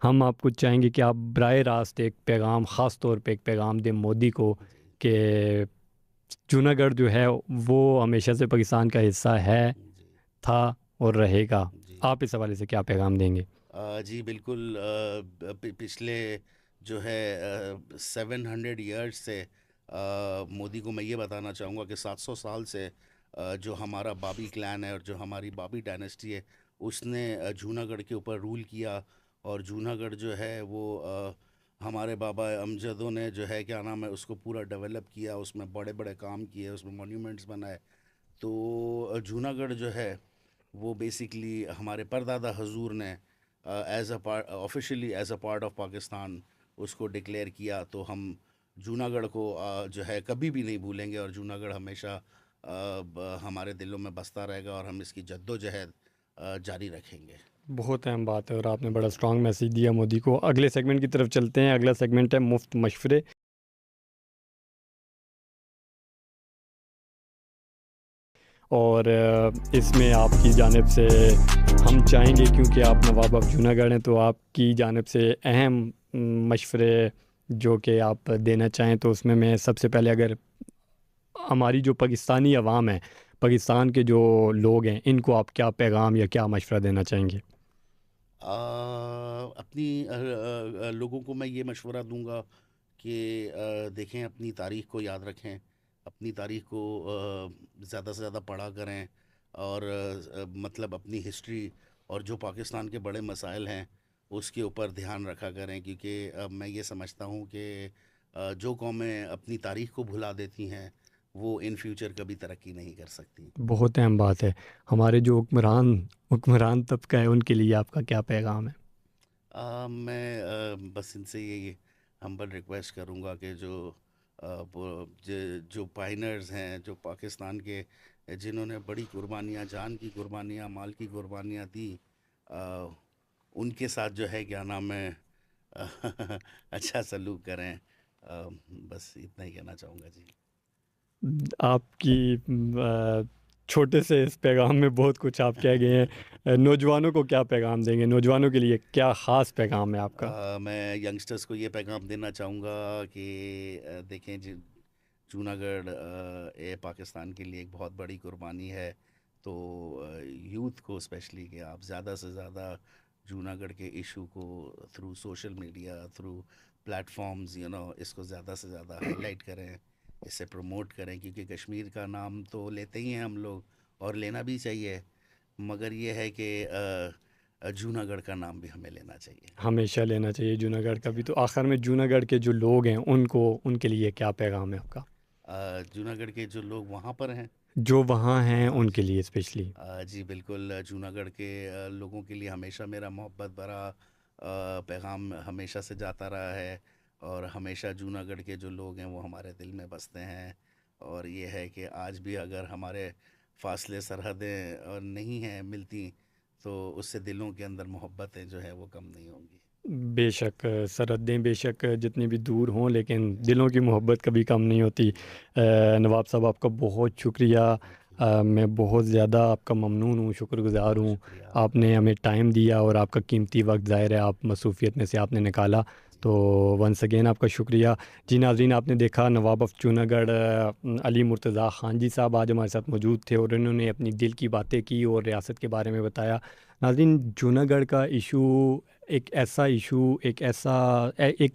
हम आपको चाहेंगे कि आप बराह रास्त एक पैगाम, ख़ास तौर पे एक पैगाम दें मोदी को जी कि जूनागढ़ जो है वो हमेशा से पाकिस्तान का हिस्सा है, जी था और रहेगा। जी आप इस हवाले से क्या पैगाम देंगे? जी बिल्कुल। पिछले जो है 700 ईयर्स से मोदी को मैं ये बताना चाहूँगा कि 700 साल से जो हमारा बाबी क्लैन है और जो हमारी बाबी डायनेस्टी है, उसने जूनागढ़ के ऊपर रूल किया। और जूनागढ़ जो है वो हमारे बाबा अमजदों ने जो है क्या नाम है उसको पूरा डेवलप किया, उसमें बड़े बड़े काम किए, उसमें मॉन्यूमेंट्स बनाए। तो जूनागढ़ जो है वो बेसिकली हमारे परदादा हजूर ने as a part, officially as a part of Pakistan उसको डिक्लेयर किया। तो हम जूनागढ़ को जो है कभी भी नहीं भूलेंगे, और जूनागढ़ हमेशा हमारे दिलों में बसता रहेगा, और हम इसकी जद्दोजहद जारी रखेंगे। बहुत अहम बात है और आपने बड़ा स्ट्रॉन्ग मैसेज दिया मोदी को। अगले सेगमेंट की तरफ चलते हैं। अगला सेगमेंट है मुफ्त मशवरे। और इसमें आपकी जानिब से हम चाहेंगे, क्योंकि आप नवाब ऑफ जूनागढ़ हैं, तो आपकी जानिब से अहम मशवरे जो कि आप देना चाहें, तो उसमें मैं सबसे पहले, अगर हमारी जो पाकिस्तानी अवाम है, पाकिस्तान के जो लोग हैं, इनको आप क्या पैगाम या क्या मशवरा देना चाहेंगे? अपनी लोगों को मैं ये मशवरा दूंगा कि देखें, अपनी तारीख़ को याद रखें, अपनी तारीख़ को ज़्यादा से ज़्यादा पढ़ा करें, और मतलब अपनी हिस्ट्री और जो पाकिस्तान के बड़े मसाइल हैं उसके ऊपर ध्यान रखा करें। क्योंकि मैं ये समझता हूँ कि जो कौमें अपनी तारीख़ को भुला देती हैं वो इन फ्यूचर कभी तरक्की नहीं कर सकती। बहुत अहम बात है। हमारे जो हुक्मरान तबका है, उनके लिए आपका क्या पैगाम है? मैं बस इनसे यही हम्बल रिक्वेस्ट करूँगा कि जो पाइनर्स हैं, जो पाकिस्तान के, जिन्होंने बड़ी कुर्बानियाँ, जान की कुर्बानियाँ, माल की कुर्बानियाँ दी, अ, उनके साथ जो है क्या नाम है अच्छा सलूक करें। बस इतना ही कहना चाहूँगा जी। आपकी छोटे से इस पैगाम में बहुत कुछ आप कह गए हैं। नौजवानों को क्या पैगाम देंगे? नौजवानों के लिए क्या ख़ास पैगाम है आपका? मैं यंगस्टर्स को ये पैगाम देना चाहूँगा कि देखें जी, जूनागढ़ ये पाकिस्तान के लिए एक बहुत बड़ी कुर्बानी है। तो यूथ को स्पेशली कि आप ज़्यादा से ज़्यादा जूनागढ़ के इशू को through social media, through platforms, इसको ज़्यादा से ज़्यादा हाईलाइट करें, इसे प्रमोट करें। क्योंकि कश्मीर का नाम तो लेते ही हैं हम लोग, और लेना भी चाहिए, मगर ये है कि जूनागढ़ का नाम भी हमें लेना चाहिए। हमेशा लेना चाहिए जूनागढ़ का भी। जी। तो आखिर में जूनागढ़ के जो लोग हैं, उनको, उनके लिए क्या पैगाम है आपका? जूनागढ़ के जो लोग वहाँ पर हैं, जो वहाँ हैं उनके जी लिए स्पेशली। जी बिल्कुल। जूनागढ़ के लोगों के लिए हमेशा मेरा मोहब्बत भरा पैगाम हमेशा से जाता रहा है। और हमेशा जूनागढ़ के जो लोग हैं वो हमारे दिल में बसते हैं। और ये है कि आज भी अगर हमारे फासले, सरहदें और नहीं हैं मिलती, तो उससे दिलों के अंदर मोहब्बतें जो है वो कम नहीं होंगी। बेशक सरहदें बेशक जितनी भी दूर हों, लेकिन दिलों की मोहब्बत कभी कम नहीं होती। जी। नवाब साहब, आपका बहुत शुक्रिया। Thank you. मैं बहुत ज़्यादा आपका ममनून हूँ, शुक्रगुज़ार बहुत हूँ। शुक्रिया आपका। आपने हमें टाइम दिया और आपका कीमती वक्त, ज़ाहिर है आप मसरूफ़ियत में से आपने निकाला, तो जी वंस अगेन आपका शुक्रिया। जी नाज़रीन, आपने देखा नवाब ऑफ़ जूनागढ़ अली मुर्तज़ा ख़ान जी साहब आज हमारे साथ मौजूद थे और इन्होंने अपनी दिल की बातें की और रियासत के बारे में बताया। नाज़रीन, जूनागढ़ का इशू एक ऐसा इशू, एक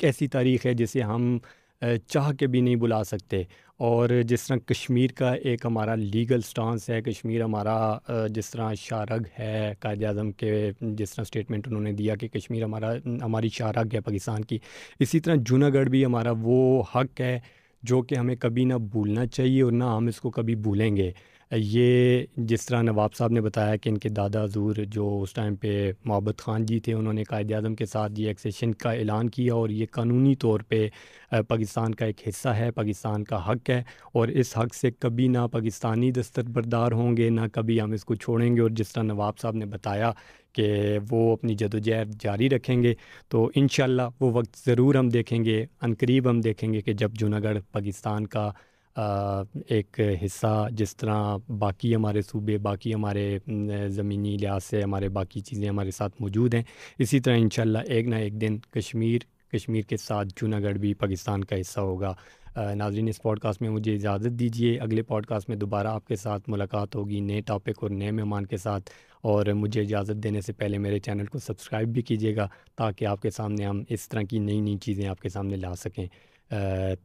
ऐसी तारीख़ है जिसे हम चाह के भी नहीं बुला सकते। और जिस तरह कश्मीर का एक हमारा लीगल स्टांस है, कश्मीर हमारा जिस तरह शाहरग है, कायद आज़म के जिस तरह स्टेटमेंट उन्होंने दिया कि कश्मीर हमारी शाहरग है पाकिस्तान की, इसी तरह जूनागढ़ भी हमारा वो हक़ है जो कि हमें कभी ना भूलना चाहिए और ना हम इसको कभी भूलेंगे। ये जिस तरह नवाब साहब ने बताया कि इनके दादा हजूर जो उस टाइम पे मोहब्बत ख़ान जी थे, उन्होंने कायद आज़म के साथ ये एक्सेशन का ऐलान किया और ये कानूनी तौर पे पाकिस्तान का एक हिस्सा है, पाकिस्तान का हक़ है और इस हक़ से कभी ना पाकिस्तानी दस्तबरदार होंगे, ना कभी हम इसको छोड़ेंगे। और जिस तरह नवाब साहब ने बताया कि वो अपनी जदोजहद जारी रखेंगे, तो इंशाअल्लाह वो वक्त ज़रूर हम देखेंगे, अनकरीब हम देखेंगे कि जब जूनागढ़ पाकिस्तान का एक हिस्सा, जिस तरह बाकी हमारे सूबे, बाकी हमारे ज़मीनी लिहाज से हमारे बाकी चीज़ें हमारे साथ मौजूद हैं, इसी तरह इंशाअल्लाह एक ना एक दिन कश्मीर के साथ जूनागढ़ भी पाकिस्तान का हिस्सा होगा। नाज़रीन, इस पॉडकास्ट में मुझे इजाज़त दीजिए। अगले पॉडकास्ट में दोबारा आपके साथ मुलाकात होगी नए टॉपिक और नए मेहमान के साथ। और मुझे इजाज़त देने से पहले मेरे चैनल को सब्सक्राइब भी कीजिएगा, ताकि आपके सामने हम इस तरह की नई नई चीज़ें आपके सामने ला सकें।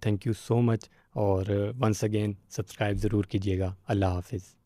थैंक यू सो मच और वंस अगेन सब्सक्राइब ज़रूर कीजिएगा। अल्लाह हाफ़िज़।